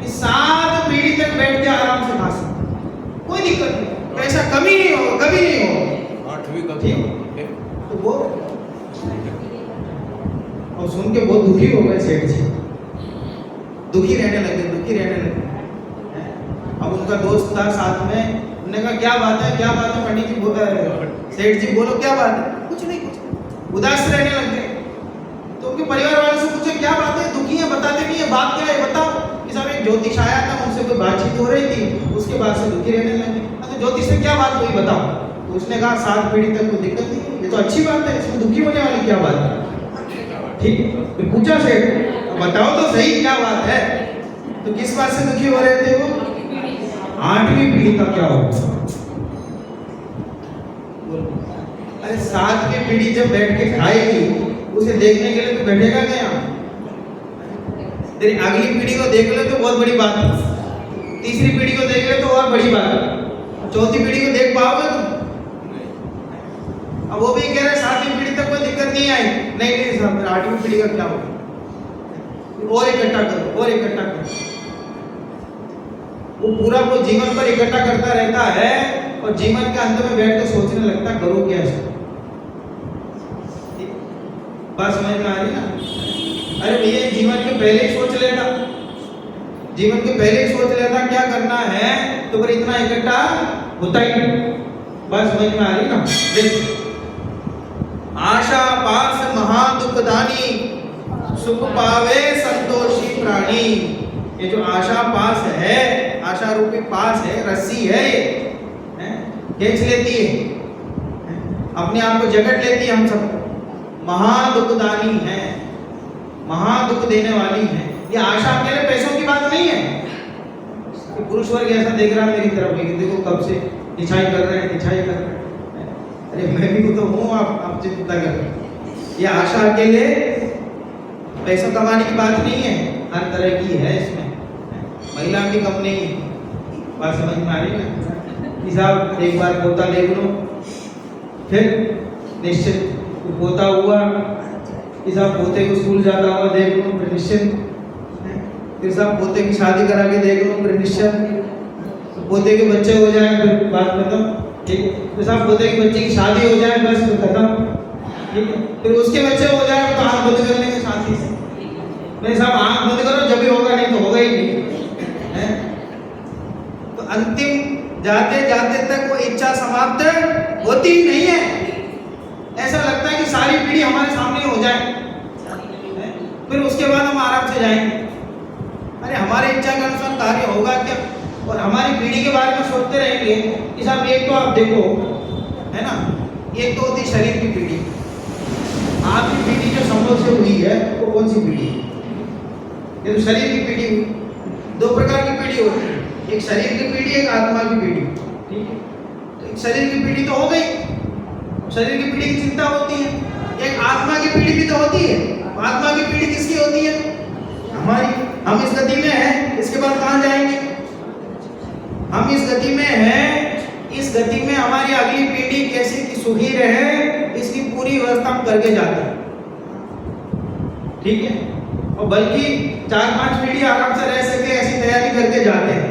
कि 7 पीढ़ी तक बैठ के आराम से खा सकते, कोई दिक्कत नहीं, पैसा कमी नहीं होगा, कभी नहीं होगा। 8वीं कभी तो वो और सुन के बहुत दुखी हो गए सेठ जी, दुखी रहने लगे, दुखी रहने लगे। अब उनका दोस्त था साथ में, उन्होंने कहा क्या बात है, क्या बात है पंडित जी, सेठ जी बोलो क्या बात है? कुछ नहीं, कुछ नहीं। उदास रहने लग गए। तो उनके परिवार वालों से पूछे क्या बात है, दुखी है, बताते नहीं है, बात क्या है बताओ। कि साहब एक ज्योतिष आया था, उनसे कोई बातचीत हो रही थी, उसके बाद से दुखी रहने लगे। तो ज्योतिष से क्या बात हुई बताओ? तो उसने कहा 7 पीढ़ी तक कोई दिक्कत नहीं, ये तो अच्छी बात है, इसमें दुखी होने वाली क्या बात है? ठीक, फिर पूछा सेठ बताओ तो सही क्या बात है? तो किस बात से दुखी हो रहे थे वो? 8वीं पीढ़ी का क्या होगा? अरे 7वीं पीढ़ी जब बैठ के खाएगी, उसे देखने के लिए तो बैठेगा क्या? तेरी अगली पीढ़ी को देख ले तो बहुत बड़ी बात है, तीसरी पीढ़ी को देख ले तो और बड़ी बात है, चौथी पीढ़ी को देख पाओगे तुम? अब वो भी कह रहे 7वीं पीढ़ी तक कोई दिक्कत नहीं आई। नहीं नहीं साहब, 8वीं पीढ़ी का क्या होगा? और इकट्ठा करो, और इकट्ठा करो। वो पूरा वो जीवन पर इकट्ठा करता रहता है और जीवन के अंत में बैठ के सोचने लगता करो क्या है। बात समझ में आ रही ना? अरे भैया जीवन के पहले ही सोच लेता, जीवन के पहले ही सोच लेता क्या करना है, तो फिर इतना इकट्ठा होता ही नहीं। बस समझ में आ रही ना? देखो, आशा पास महा दुखदानी, सुख पावे संतोषी प्राणी। ये जो आशा पास है, आशा रूपी पास है, रस्सी है, ये खींच लेती है, अपने आप को जकड़ लेती है हम सबको। महा दुखदानी है, महा दुख देने वाली है। ये आशा अकेले पैसों की बात नहीं है कि पुरुष वर्ग ऐसा देख रहा है मेरी तरफ कि देखो कब से निछाई कर रहे हैं, निछाई कर रहे हैं। अरे मैं भी तो हूँ, आप चिंता कर रहे हैं। ये आशा अकेले पैसा कमाने की बात नहीं है, हर तरह की है इसमें, महिला भी कम नहीं है। बात समझ में आ रही है कि साहब एक बार पोता देख लो, फिर निश्चित पोता हुआ कि साहब पोते को स्कूल जाता हुआ देख लो, फिर निश्चित, फिर साहब पोते की शादी करा के देख लो, फिर निश्चित, तो पोते के बच्चे हो जाए फिर बात खत्म, ठीक है। फिर साहब पोते के बच्चे की शादी हो जाए बस फिर खत्म, ठीक है। फिर उसके बच्चे हो जाए तो आंख बंद करने की शादी से, नहीं साहब आंख बंद करो जब भी होगा, नहीं तो होगा ही नहीं है। तो अंतिम जाते जाते तक वो इच्छा समाप्त होती ही नहीं है। ऐसा लगता है कि सारी पीढ़ी हमारे सामने हो जाए, फिर उसके बाद हम आराम से जाएंगे। अरे हमारी इच्छा के अनुसार कार्य होगा क्या? और हमारी पीढ़ी के बारे में सोचते रहेंगे कि साहब एक तो आप देखो, है ना, एक तो होती शरीर की पीढ़ी। आपकी पीढ़ी जो संभव से हुई है वो कौन सी पीढ़ी है? ये तो शरीर की पीढ़ी हुई। दो प्रकार की पीढ़ी होती है, एक शरीर की पीढ़ी, एक आत्मा की पीढ़ी, ठीक है। तो एक शरीर की पीढ़ी तो हो गई, शरीर की पीढ़ी की चिंता होती है। एक आत्मा की पीढ़ी भी तो होती है। आत्मा की पीढ़ी किसकी होती है? हमारी। हम इस गति में हैं, इसके बाद कहाँ जाएंगे? हम इस गति में हैं, इस गति में हमारी अगली पीढ़ी कैसे की सुखी रहे, इसकी पूरी व्यवस्था हम करके जाते हैं, ठीक है। और बल्कि 4-5 पीढ़ी आराम से रह सके ऐसी तैयारी करके जाते हैं।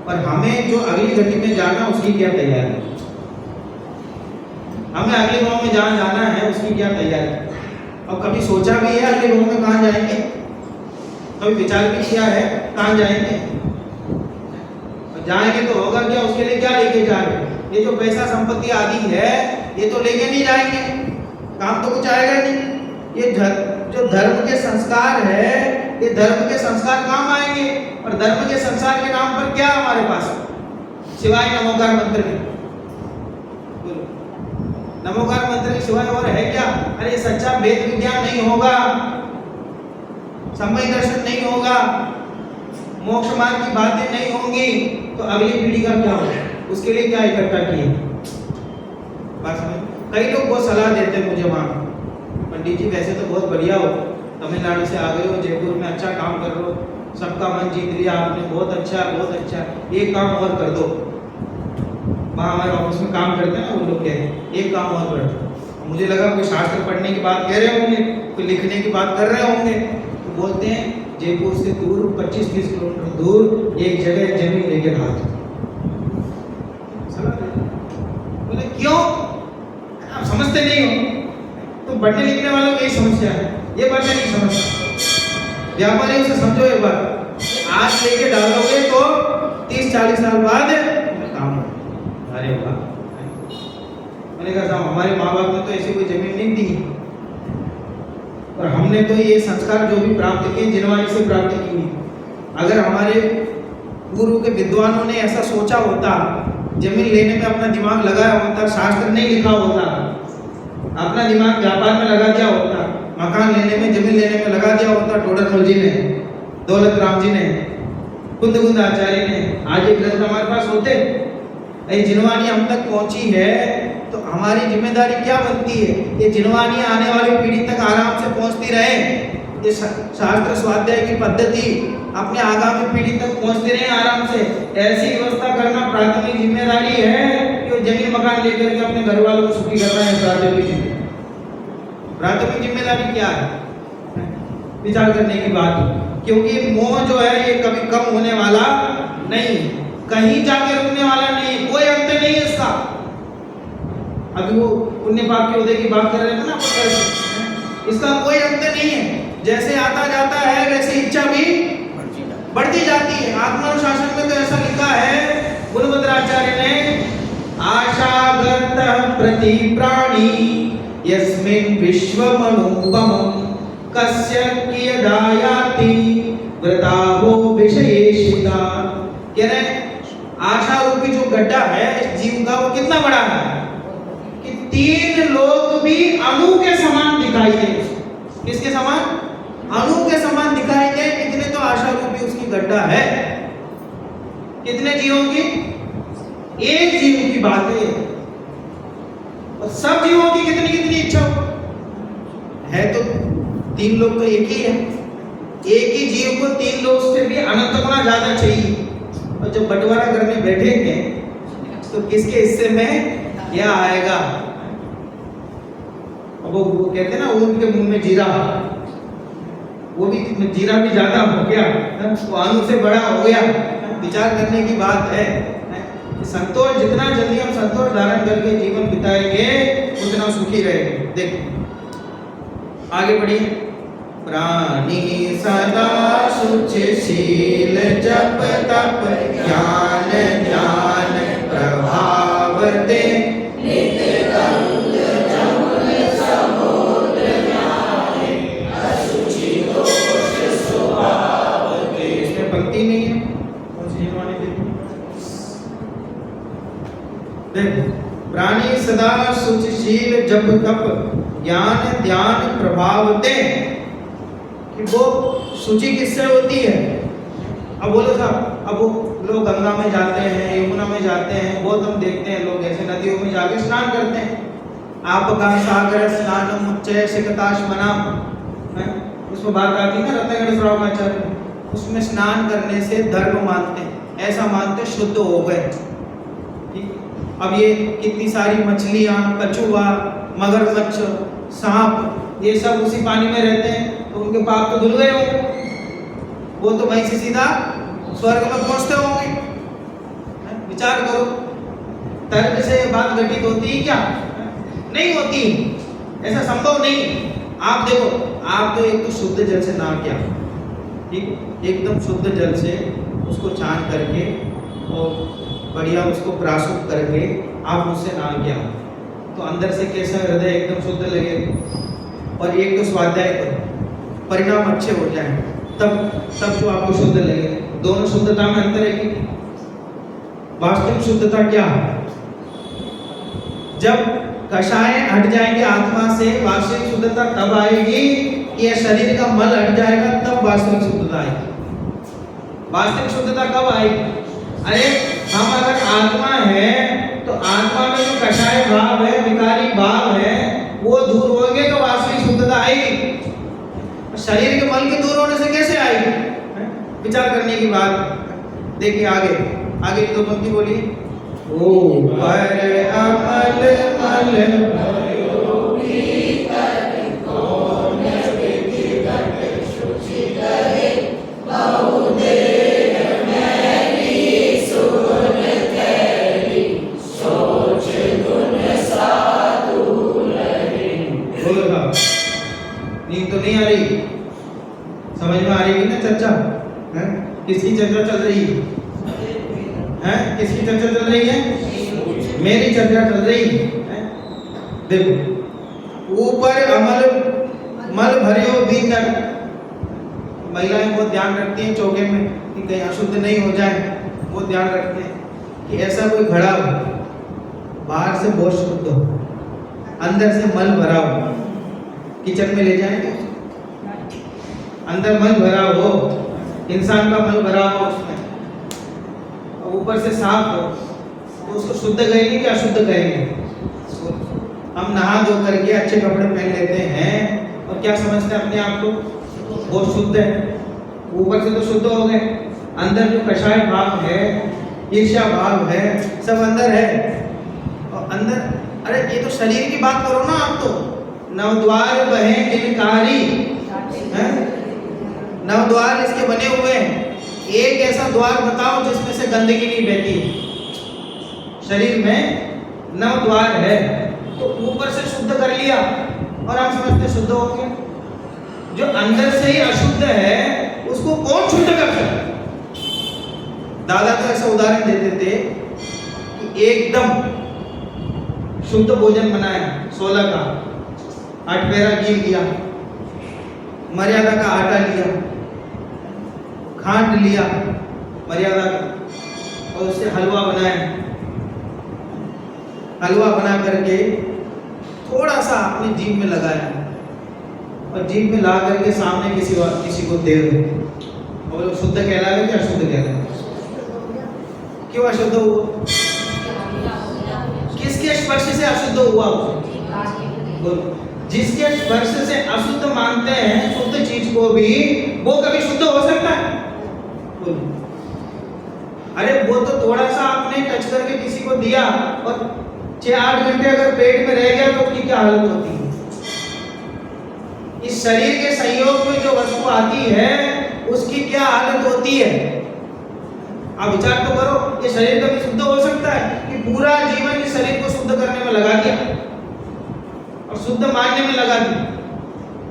और हमें जो अगली गति में जाना उसकी क्या तैयारी है? हमें अगले गांव में जहाँ जाना है उसकी क्या तैयारी है? और कभी सोचा भी है अगले गांव में कहाँ जाएंगे? कभी विचार भी किया है कहाँ जाएंगे? और जाएंगे तो होगा क्या? उसके लिए क्या लेके जाएंगे? ये जो पैसा संपत्ति आदि है ये तो लेके नहीं जाएंगे, काम तो कुछ आएगा नहीं। ये जो धर्म के संस्कार है, ये धर्म के संस्कार काम आएंगे। और धर्म के संस्कार के नाम पर क्या हमारे पास सिवाय नमोकार मंत्र के? नमोकार मंत्र के सिवाय और है क्या? अरे सच्चा वेद विज्ञान नहीं होगा, समय दर्शन नहीं होगा, मोक्ष मार्ग की बातें नहीं होंगी, तो अगली पीढ़ी का क्या होगा? उसके लिए क्या इकट्ठा किए? बस कई लोग बहुत सलाह देते हैं मुझे, वहाँ पंडित जी वैसे तो बहुत बढ़िया हो, तमिलनाडु से आ गए हो, जयपुर में अच्छा काम कर रहे हो, सबका मन जीत लिया आपने, बहुत अच्छा बहुत अच्छा, एक काम और कर दो। वहाँ हमारे ऑफिस में काम करते हैं ना वो लोग कहते हैं एक काम और कर दो। मुझे लगा कोई शास्त्र पढ़ने की बात कह रहे होंगे, कोई लिखने की बात कर रहे होंगे, तो बोलते हैं जयपुर से दूर 25-30 किलोमीटर दूर एक जगह जमीन लेके रहा था। बोले क्यों? आप समझते नहीं हो। तो पढ़ने लिखने वालों की यही समस्या है, ये बातें नहीं समझता। व्यापारियों से समझो एक बात, आज लेके डालोगे तो 30-40 साल बाद काम। अरे वाह, मैंने कहा साहब हमारे माँ बाप ने तो ऐसी कोई जमीन नहीं दी, और हमने तो ये संस्कार जो भी प्राप्त किए जिनवानी से प्राप्त किए। अगर हमारे पूर्व के विद्वानों ने ऐसा सोचा होता, जमीन लेने में अपना दिमाग लगाया होता, शास्त्र नहीं लिखा होता, अपना दिमाग व्यापार में लगा दिया होता, मकान लेने में जमीन लेने में लगा दिया होता, टोडरमल जी ने, दौलत राम जी ने, कुंद आचार्य ने, आज ये ग्रंथ हमारे पास होते। ये जिनवानी हम तक पहुंची है तो हमारी जिम्मेदारी क्या बनती है? ये जिनवानी आने वाली पीढ़ी तक आराम से पहुंचती रहे, ये शास्त्र स्वाध्याय की पद्धति अपने आगामी पीढ़ी तक पहुंचती रहे आराम से, ऐसी व्यवस्था करना प्राथमिक जिम्मेदारी है। कि वो जमीन मकान लेकर के अपने घर वालों को सुखी करना है प्राथमिक जिम्मेदारी क्या है? विचार करने की बात, क्योंकि मोह जो है ये कभी कम होने वाला नहीं, कहीं जाके रुकने वाला नहीं, कोई अंत नहीं है इसका। अभी वो पुण्य पाप के उदय की बात कर रहे थे ना, इसका कोई अंत नहीं है। जैसे आता जाता है वैसे इच्छा भी बढ़ती जाती है। आत्मानुशासन में तो ऐसा लिखा है गुणभद्राचार्य ने, आशा प्रति प्राणी यस्मिन् विश्वमनुपमं कस्य कियदायाति वृताहो विषयेशिता। कह रहे आशा रूपी जो गड्ढा है इस जीव का वो कितना बड़ा है कि 3 लोग भी अणु के समान दिखाई दे। किसके समान? अणु के समान दिखाई दे। कितने तो आशा रूपी उसकी गड्ढा है। कितने जीवों की? एक जीव की बात है। और सब जीवों की कितनी कितनी इच्छा है तो 3 लोग तो एक ही है। एक ही जीव को 3 लोग से भी अनंत गुना ज्यादा चाहिए। और जब बंटवारा करने बैठेंगे तो किसके हिस्से में क्या आएगा? अब वो कहते हैं ना ऊंट के मुंह में जीरा, वो भी जीरा भी ज्यादा हो गया, वो अणु से बड़ा हो गया। विचार करने की बात है। संतोष, जितना जल्दी हम संतोष धारण करके जीवन बिताएंगे उतना सुखी रहेंगे। देखो आगे बढ़िए। प्राणी सदा शुचिशील जप तप ज्ञान ध्यान प्रभाव दे इसमें पंक्ति नहीं है। देखो प्राणी सदा शुचिशील जप तप ज्ञान ध्यान प्रभाव दे कि वो शुचि किससे होती है? अब बोलो साहब, अब वो लोग गंगा में जाते हैं, यमुना में जाते हैं, बहुत हम देखते हैं लोग ऐसे नदियों में जाके स्नान करते हैं। आपका सागर स्नानम मुच्चय सिकताश्मनाम, उसमें बात आती है ना रत्नागिरी श्रावणाचार्य, उसमें स्नान करने से धर्म मानते हैं, ऐसा मानते शुद्ध हो गए। ठीक। अब ये कितनी सारी मछलियाँ, कछुआ, मगरमच्छ, सांप, ये सब उसी पानी में रहते हैं तो उनके पाप तो धुल गए होंगे, वो तो वहीं से सीधा स्वर्ग में पहुंचते होंगे। विचार करो, तर्क से ये बात घटित होती है क्या? नहीं होती, ऐसा संभव नहीं। आप देखो, आप तो एक तो शुद्ध जल से नहा के आओ, ठीक, एकदम शुद्ध जल से उसको छान करके और बढ़िया उसको प्राशुद्ध करके आप उससे नहा के आओ तो अंदर से कैसा हृदय एकदम शुद्ध लगेगा। और एक तो स्वाध्याय करो, परिणाम अच्छे हो जाए तब जो आपको शुद्ध लगे। दोनों शुद्धता में अंतर है कि वास्तविक शुद्धता क्या है? जब कषाय हट जाएंगे आत्मा से, वास्तविक शुद्धता तब आएगी कि यह शरीर का मल हट जाएगा, तब वास्तविक शुद्धता आएगी। वास्तविक शुद्धता कब आएगी? अरे हम अगर आत्मा है तो आत्मा में जो कषाय भाव है, विकारी भाव है, वो दूर होंगे तो वास्तविक शुद्धता आएगी। शरीर के मल के दूर होने से कैसे आएगी? विचार करने की बात। देखिए आगे की 2 पंक्ति बोलिए। ऊपर अमल मल भयो भीतर कौन विधिगत शुचि करे बहुदेह मैली सुन तेरी सोच गुण साधु लहे। बोलो नींद तो नहीं आ रही? समझ में आ रही है ना चर्चा? किसकी चर्चा चल रही है? किसकी चर्चा चल रही है? मेरी चर्चा चल रही है। देखो ऊपर अमल मल भरियो भीतर। महिलाएं बहुत ध्यान रखती हैं चौके में कि कहीं अशुद्ध नहीं हो जाए, बहुत ध्यान रखते हैं कि ऐसा कोई घड़ा हो, बाहर से बहुत शुद्ध हो, अंदर से मल भरा हो। किचन में ले जाएंगे, अंदर मल भरा हो, इंसान का मल भरा हो उसमें, ऊपर से साफ हो, तो उसको शुद्ध कहेंगे कि अशुद्ध कहेंगे? हम नहा धो करके अच्छे कपड़े पहन लेते हैं और क्या समझते हैं अपने आप को? बहुत शुद्ध है। ऊपर से तो शुद्ध हो गए, अंदर जो कषाय भाव है, ईर्ष्या भाव है, सब अंदर है। और अंदर, अरे ये तो शरीर की बात करो ना आप। तो नवद्वार बहे किनकारी, नवद्वार इसके बने हुए हैं। एक ऐसा द्वार बताओ जिसमें से गंदगी नहीं बहती। शरीर में 9 द्वार है, तो ऊपर से शुद्ध कर लिया और हम समझते शुद्ध हो गया। जो अंदर से ही अशुद्ध है उसको कौन शुद्ध कर सकता? दादा तो ऐसा उदाहरण देते थे कि एकदम शुद्ध भोजन बनाया 16 का, 8 पेरा घी लिया, मर्यादा का आटा लिया, खांड लिया मर्यादा का, और उससे हलवा बनाया। हलवा बना करके थोड़ा सा अपनी जीभ में लगाया और जीभ में ला करके सामने किसी को दे दो, और वो शुद्ध कहलाएगा क्या अशुद्ध कहलाएगा? क्यों अशुद्ध हुआ? किसके स्पर्श से अशुद्ध हुआ? जिसके स्पर्श से अशुद्ध मानते हैं शुद्ध चीज को भी, वो कभी शुद्ध हो सकता है? अरे वो तो थोड़ा सा आपने टच करके किसी को दिया और 6-8 घंटे अगर पेट में रह गया तो उसकी क्या हालत होती है? इस शरीर के संयोग में जो वस्तु आती है उसकी क्या हालत होती है? आप विचार तो करो। ये शरीर कभी शुद्ध हो सकता है कि पूरा जीवन इस शरीर को शुद्ध करने में लगा दिया और शुद्ध मानने में लगा दिया,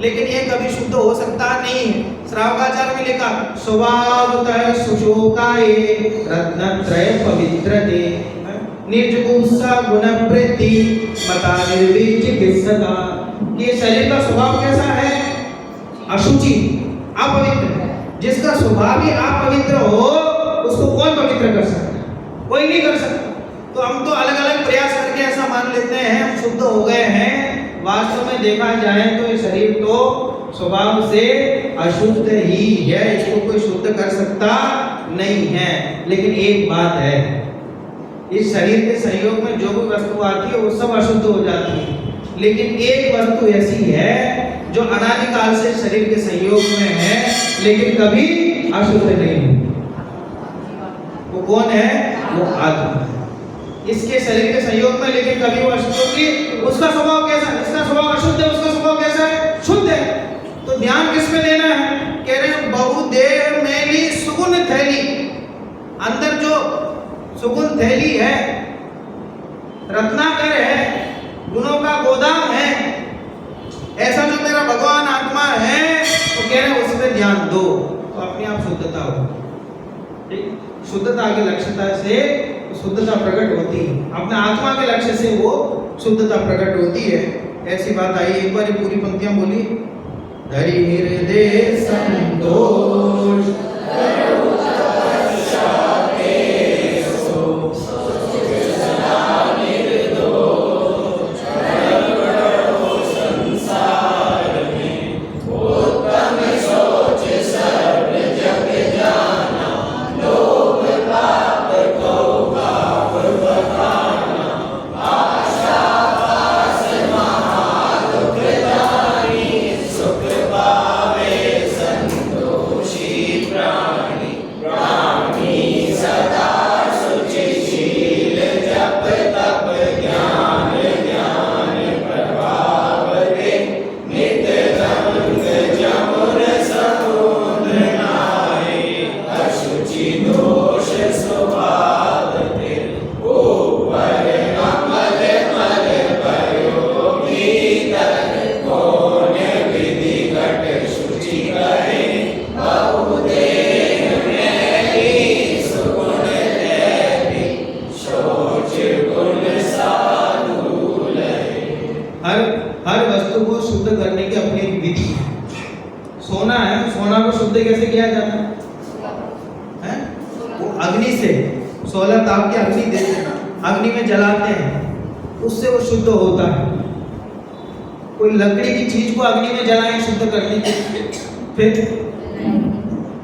लेकिन ये कभी शुद्ध हो सकता नहीं है। श्रावकाचार्य में लिखा स्वभावतः सुशोकाये रत्नत्रय पवित्रते निर्जगुप्सा गुणवृत्ति मता निर्विचिकित्सका। ये शरीर का स्वभाव कैसा है? अशुचि, अपवित्र। जिसका स्वभाव ही अपवित्र हो उसको कौन पवित्र कर सकता है? कोई नहीं कर सकता। तो हम तो अलग अलग प्रयास करके ऐसा मान लेते हैं हम शुद्ध हो गए हैं। वास्तव में देखा जाए तो ये शरीर तो स्वभाव से अशुद्ध ही है, इसको कोई शुद्ध कर सकता नहीं है। लेकिन एक बात है, इस शरीर के संयोग में जो भी वस्तु आती है वो सब अशुद्ध हो जाती है, लेकिन एक वस्तु ऐसी है जो अनादिकाल से शरीर के संयोग में है लेकिन कभी अशुद्ध नहीं है। वो कौन है? वो आत्मा है। इसके शरीर के संयोग में लेकिन कभी वो अशुद्ध होगी। उसका स्वभाव कैसा है? इसका स्वभाव अशुद्ध है, उसका स्वभाव कैसा है? शुद्ध है। तो ध्यान किस पे देना है? कह रहे हैं बहुदेह मेली सुगुण थैली। अंदर जो सुगुण थैली है, रत्नाकर है, गुणों का गोदाम है, ऐसा जो मेरा भगवान आत्मा है, तो कह रहे हैं उस पर ध्यान दो तो अपने आप शुद्धता हो। ठीक? शुद्धता के लक्ष्यता से शुद्धता प्रकट होती है, अपने आत्मा के लक्ष्य से वो शुद्धता प्रकट होती है। ऐसी बात आई। एक बार पूरी पंक्तियां बोली। धरि हृदय संतोष हर वस्तु को शुद्ध करने की अपनी एक विधि है। सोना है, सोना को शुद्ध कैसे किया जाता है? वो अग्नि से 16 ताप की अग्नि देते हैं, अग्नि में जलाते हैं, उससे वो शुद्ध होता है। कोई लकड़ी की चीज को अग्नि में जलाएं शुद्ध करने के लिए, फिर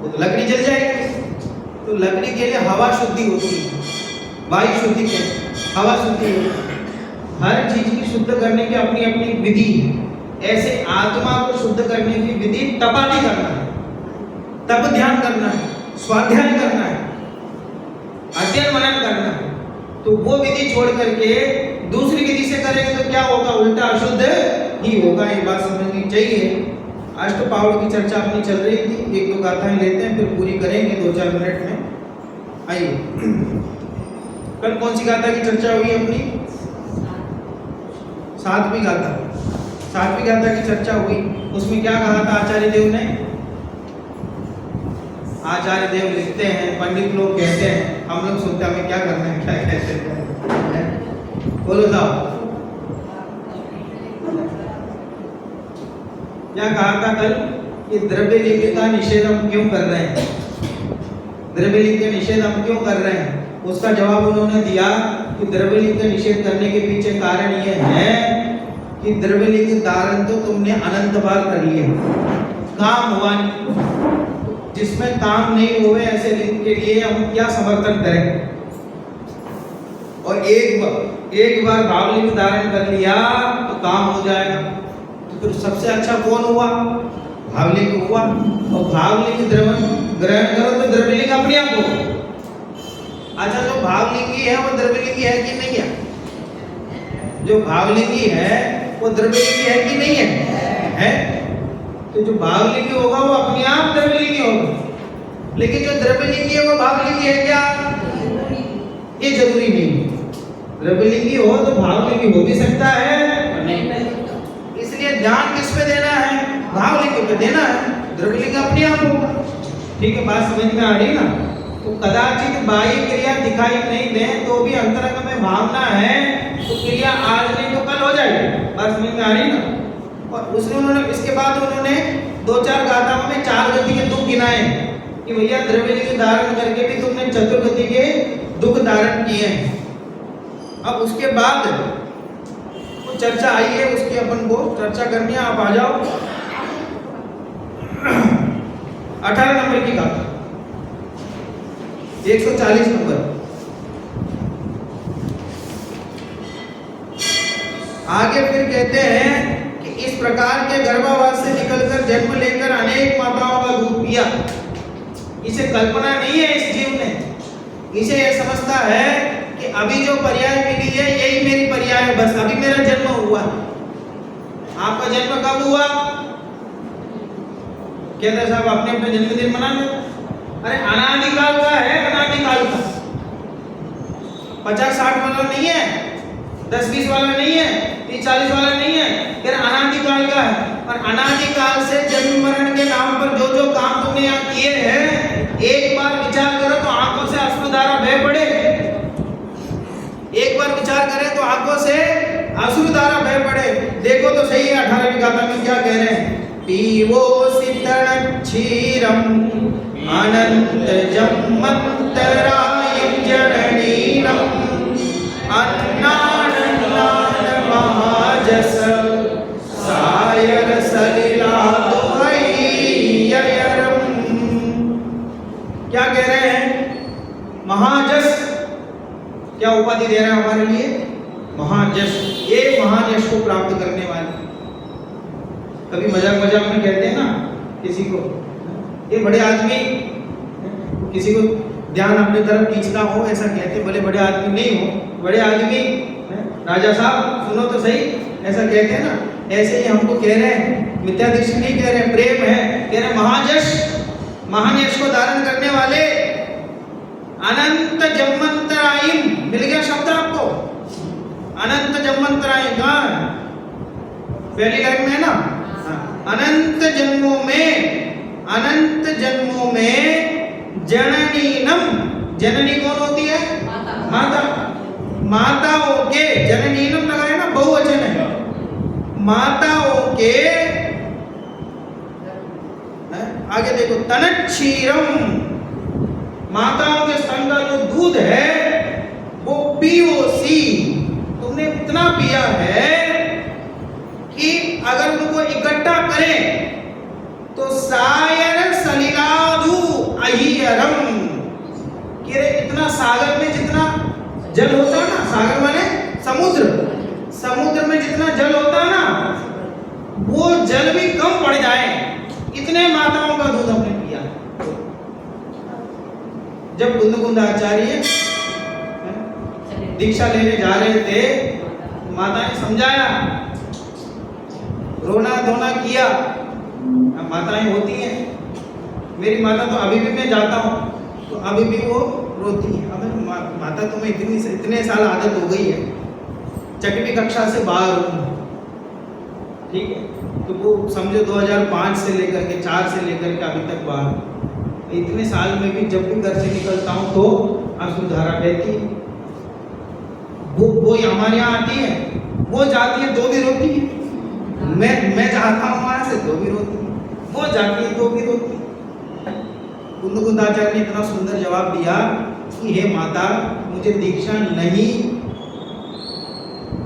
वो तो लकड़ी जल जाएगी। तो लकड़ी के लिए हवा शुद्धि होती है, वायु शुद्धि के हवा शुद्धि होती है। हर चीज की शुद्ध करने की अपनी अपनी विधि है। ऐसे आत्मा को शुद्ध करने की विधि तपादि करना है, तप ध्यान करना है, स्वाध्याय करना है, अध्ययन मनन करना है। तो वो विधि छोड़ करके दूसरी विधि से करेंगे तो क्या होगा? उल्टा अशुद्ध ही होगा। ये बात समझनी चाहिए। अष्टपावड़ की चर्चा अपनी चल रही थी, एक दो गाथाएं लेते हैं फिर पूरी करेंगे 2-4 मिनट में। आइए, कल कौन सी गाथा की चर्चा हुई अपनी? 7वीं गाथा। 7वीं गाथा की चर्चा हुई। उसमें क्या कहा था आचार्य देव ने? आचार्य देव लिखते हैं, पंडित लोग कहते हैं, हम लोग सुनते हमें क्या करना है, क्या कहते हैं? बोलो साहब, क्या कहा था कल कि द्रव्य लिंग का निषेध हम क्यों कर रहे हैं, द्रव्य लिंग का निषेध हम क्यों कर रहे हैं? उसका जवाब उन्होंने दिया कि द्रव्य लिंग का निषेध करने के पीछे कारण यह है कि द्रव्य लिंग धारण तो तुमने अनंत बार कर लिया, काम हुआ नहीं, जिसमें काम नहीं हुए ऐसे लिंग के लिए हम क्या समर्थन करें? और एक बार भावलिंग धारण कर लिया तो काम हो जाएगा, तो फिर सबसे अच्छा कौन हुआ? भावलिंग हुआ। और भावलिंग ग्रहण करो तो द्रव्यलिंग अपने आप हो। अच्छा, जो भावलिंगी है वो द्रव्यलिंगी है कि नहीं है? जो भावलिंगी है वो द्रव्यलिंगी है कि नहीं है? तो जो भावलिंगी होगा वो अपने आप द्रव्यलिंगी होगा, लेकिन जो द्रव्यलिंगी है वो भावलिंगी है क्या? ये जरूरी नहीं। द्रव्यलिंगी हो तो भावलिंगी हो भी सकता है, इसलिए ध्यान किस पे देना है? भावलिंग पे देना है, द्रव्यलिंग अपने आप होगा। ठीक है, बात समझ में आ रही ना? तो कदाचित बाह्य क्रिया दिखाई नहीं दे तो भी अंतरंग में भावना है तो क्रिया आज नहीं तो कल हो जाएगी। बात समझ में आ रही ना? और उसने उन्होंने इसके बाद उन्होंने 2-4 गाथाओं में 4 गति के दुख गिनाए कि भैया द्रव्यलिंग धारण करके भी तुमने चतुर्गति के दुख धारण किए हैं। अब उसके बाद वो चर्चा आई है, उसकी अपन को चर्चा करनी है। आप आ जाओ 18 नंबर की गाथा, 140 नंबर। आगे फिर कहते हैं कि इस प्रकार के गर्भावास से निकलकर जन्म लेकर अनेक माताओं का दूध पिया। इसे कल्पना नहीं है इस जीव ने, इसे यह समझता है कि अभी जो पर्याय मिली है यही मेरी पर्याय है, बस अभी मेरा जन्म हुआ। आपका जन्म कब हुआ? कहते साहब अपने अपने जन्मदिन मना लो। अरे अनादिकाल का है, अनादिकाल का, 50-60 वाला नहीं है, 10-20 वाला नहीं है, 30-40 वाला नहीं है, फिर अनादिकाल का है। और अनादिकाल से जन्म मरण के नाम पर जो जो काम तुमने यहाँ किए हैं, एक बार विचार करो तो आंखों से अश्रुधारा बह पड़े। एक बार विचार करें तो आंखों से अश्रुधारा बह पड़े। देखो तो सही है 18वीं गाथा में क्या कह रहे हैं? पीवो सितण क्षीरम अनंत जन्मंतरायं जननीनम अन्नानन्नान महाजस सायर सलिला दुहैयरम। क्या कह रहे हैं? महाजस क्या उपाधि दे रहा है हमारे लिए? महाजस, ये महान यश को प्राप्त करने वाले। कभी मजाक मजाक में कहते हैं ना किसी को, ये बड़े आदमी, किसी को ध्यान अपनी तरफ खींचना हो ऐसा कहते, बोले बड़े आदमी नहीं हो, बड़े आदमी राजा साहब सुनो तो सही, ऐसा कहते हैं ना। ऐसे ही हमको कह रहे हैं, मिथ्या दृष्टि नहीं कह रहे, प्रेम है, कह रहे महाजश, महान यश को धारण करने वाले। अनंत जन्मंतरायम, मिल गया शब्द आपको? अनंत जन्मंतरायम कहाँ? पहली लाइन में है ना? अनंत जन्मों में जननीनम, जननी कौन होती है? माता। माताओं के, जननीनम लगाए ना, बहुवचन है, माताओं के। आगे देखो, तनक्षीरम, माताओं के स्तन का जो दूध है वो पीओसी, तुमने इतना पिया है कि अगर उनको इकट्ठा करें तो सायर सलिलादु अहियरम, कि इतना सागर में जितना जल होता है ना, सागर माने समुद्र, समुद्र में जितना जल होता है ना वो जल भी कम पड़ जाए, इतने माताओं का दूध हमने पिया। जब कुंद आचार्य दीक्षा लेने जा रहे थे, माता ने समझाया, रोना धोना किया। अब माताएं होती हैं, मेरी माता तो अभी भी मैं जाता हूँ तो अभी भी वो रोती है। अब माता तुम्हें इतने साल आदत हो गई है, 6वीं कक्षा से बाहर हूँ, ठीक है, तो वो समझो 2005 से लेकर के 4 से लेकर के अभी तक बाहर, इतने साल में भी जब भी घर से निकलता हूँ तो अश्रुधारा बहती है। वो हमारे यहाँ आती है, वो जाती है तो भी रोती है, मैं चाहता हूँ वहां से तो भी रोती, वो जाती है तो भी रोती। कुंदकुंदाचार्य ने इतना सुंदर जवाब दिया कि हे माता, मुझे दीक्षा नहीं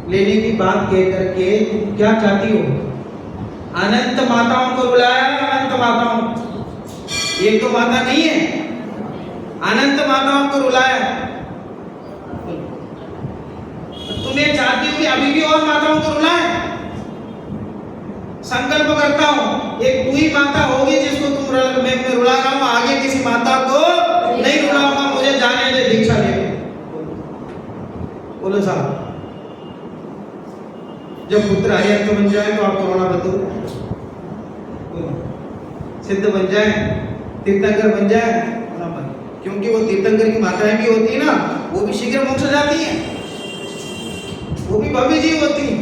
लेने की बात कह करके तुम क्या चाहती हो? अनंत माताओं को बुलाया, अनंत माताओं, एक तो माता नहीं है, अनंत माताओं को रुलाया। तुम्हें चाहती हूँ कि अभी भी और माताओं को रुलाए? संकल्प करता हूँ एक तू ही माता होगी जिसको मैं रुला रहा हूँ, आगे किसी माता को नहीं रुलाऊंगा, मुझे जाने दे दीक्षा ले। बोलो साहब, जब पुत्र आर्यत्व बन जाए तो आपको रोना बंद हो, सिद्ध बन जाए, तीर्थंकर बन जाए, रोना बंद। क्योंकि वो तीर्थंकर की माताएं भी होती है ना, वो भी शीघ्र मोक्ष जाती है, वो भी भव्य जीव होती है।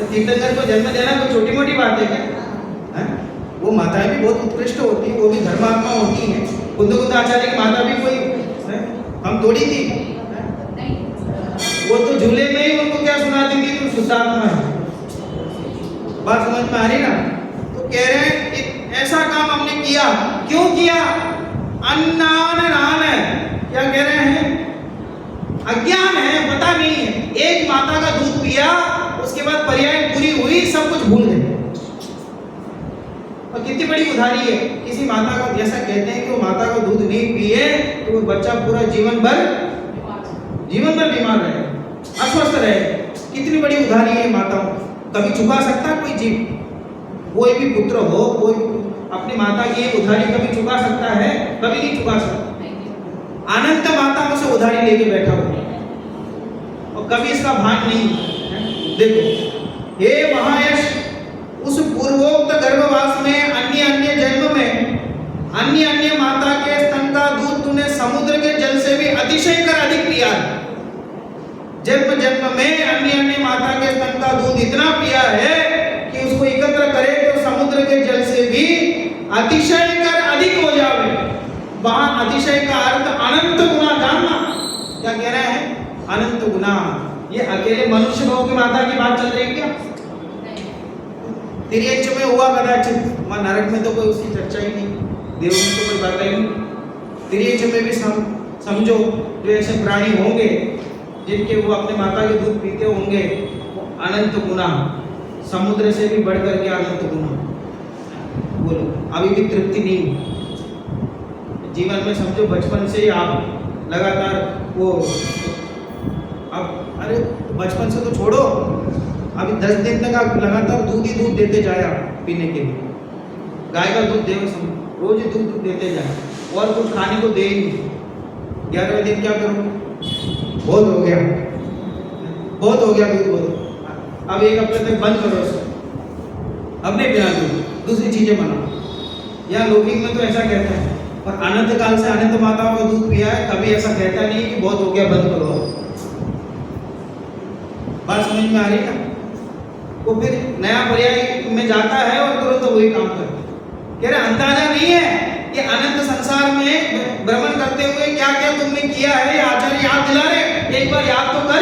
तीर्थंकर को जन्म देना कोई छोटी मोटी बात है क्या? वो माताएं भी बहुत उत्कृष्ट होती है, वो भी धर्मात्मा होती है। कुंदकुंदाचार्य की माता भी कोई हम थोड़ी थी, वो तो झूले में ही उनको क्या सुनाती थी, तुम शुद्धात्मा है। बात समझ में आ रही ना? तो कह रहे हैं एक ऐसा काम हमने किया, क्यों किया? अन्नान क्या कह रहे हैं? अज्ञान है, पता नहीं है। एक माता का दूध पिया, उसके बाद पर्याय पूरी हुई, सब कुछ भूल गए। और कितनी बड़ी उधारी है किसी माता का, जैसा कहते हैं कि वो माता का दूध नहीं पिए तो वो बच्चा पूरा जीवन भर बीमार रहे, अस्वस्थ रहे। कितनी बड़ी उधारी है माताओं, कभी चुका सकता है कोई जीव? कोई भी पुत्र हो, कोई अपनी माता की उधारी कभी चुका सकता है? कभी नहीं चुका सकता। अनंत माताओं से उधारी लेके बैठा हुआ और कभी इसका भान नहीं है। देखो हे महायश, उस पूर्वोक्त गर्भवास में अन्य जन्म में अन्य माता के स्तन का दूध तूने समुद्र के जल से भी अतिशय कर अधिक पिया है। जन्म में अन्य माता के स्तन का दूध इतना पिया है कि उसको एकत्र करे तो समुद्र के जल से भी अतिशय कर अधिक हो जावे। वहां अतिशय का अर्थ अनंत गुना जानना। क्या कह रहे हैं? अनंत गुना। ये अकेले मनुष्य भाव की माता की बात चल रही है क्या? तिर्यंच में हुआ कदाचित, वहां नरक में तो कोई उसकी चर्चा ही नहीं, देव में तो कोई बात ही नहीं। तिर्यंच में भी समझो जो ऐसे प्राणी होंगे जिनके वो अपने माता के दूध पीते होंगे, वो अनंत गुना, समुद्र से भी बढ़ करके अनंत गुना। बोलो, अभी भी तृप्ति नहीं। जीवन में समझो बचपन से ही आप लगातार वो, अब अरे बचपन से तो छोड़ो, अभी 10 दिन तक आप लगातार दूध ही दूध देते जाए आप पीने के लिए। गाय का दूध दे, रोज ही दूध देते जाए और कुछ खाने को दे ही नहीं। 11वें दिन क्या करो? बहुत हो गया दूध, बहुत। अब 1 हफ्ते तक बंद करो इसको, अब नहीं पिना दूध, दूसरी चीजें बनाओ। यहाँ लौकिक में तो ऐसा कहता है, और अनंत काल से अनंत माताओं का दूध पिया है, कभी ऐसा कहता नहीं कि बहुत हो गया बंद करो। बात समझ में आ रही ना? वो फिर नया पर्याय में जाता है और तुरंत वही काम करता है। कह रहे अंदाजा नहीं है कि अनंत संसार में भ्रमण करते हुए क्या क्या तुमने किया है। आचार्य याद दिला रहे, एक बार याद तो कर,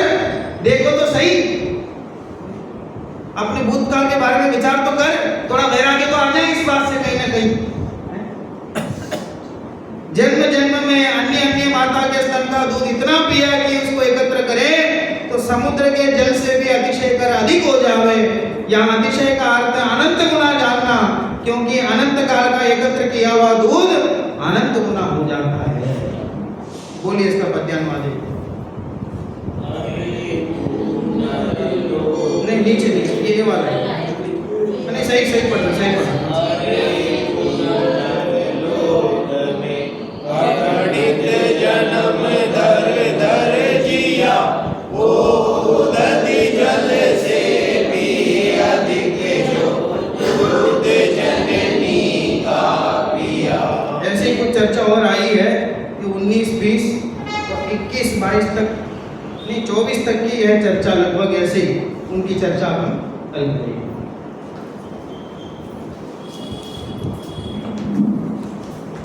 देखो तो सही, अपने भूतकाल के बारे में विचार तो कर, थोड़ा वैराग्य तो आ जाए इस बात से कहीं ना कहीं। जन्म में अन्य माता के स्तन का दूध इतना पिया कि उसको एकत्र करे तो समुद्र के जल से भी अतिशय कर अधिक हो जावे। यहाँ अतिशय का अर्थ अनंत गुना जानना, क्योंकि अनंत काल का एकत्र किया हुआ दूध अनंत गुना हो जाता है। बोलिए इसका पद्यानुवाद। नहीं, नीचे ये वाला है, नहीं सही पढ़ना। जन्म धर जिया, वो नदी जल से भी अधिक जो दूध जननी का पिया। ऐसे ही कुछ चर्चा और आई है कि 19, 20 और 21, 22 तक नहीं 24 तक की यह चर्चा लगभग ऐसे ही, उनकी चर्चा हम कल करेंगे।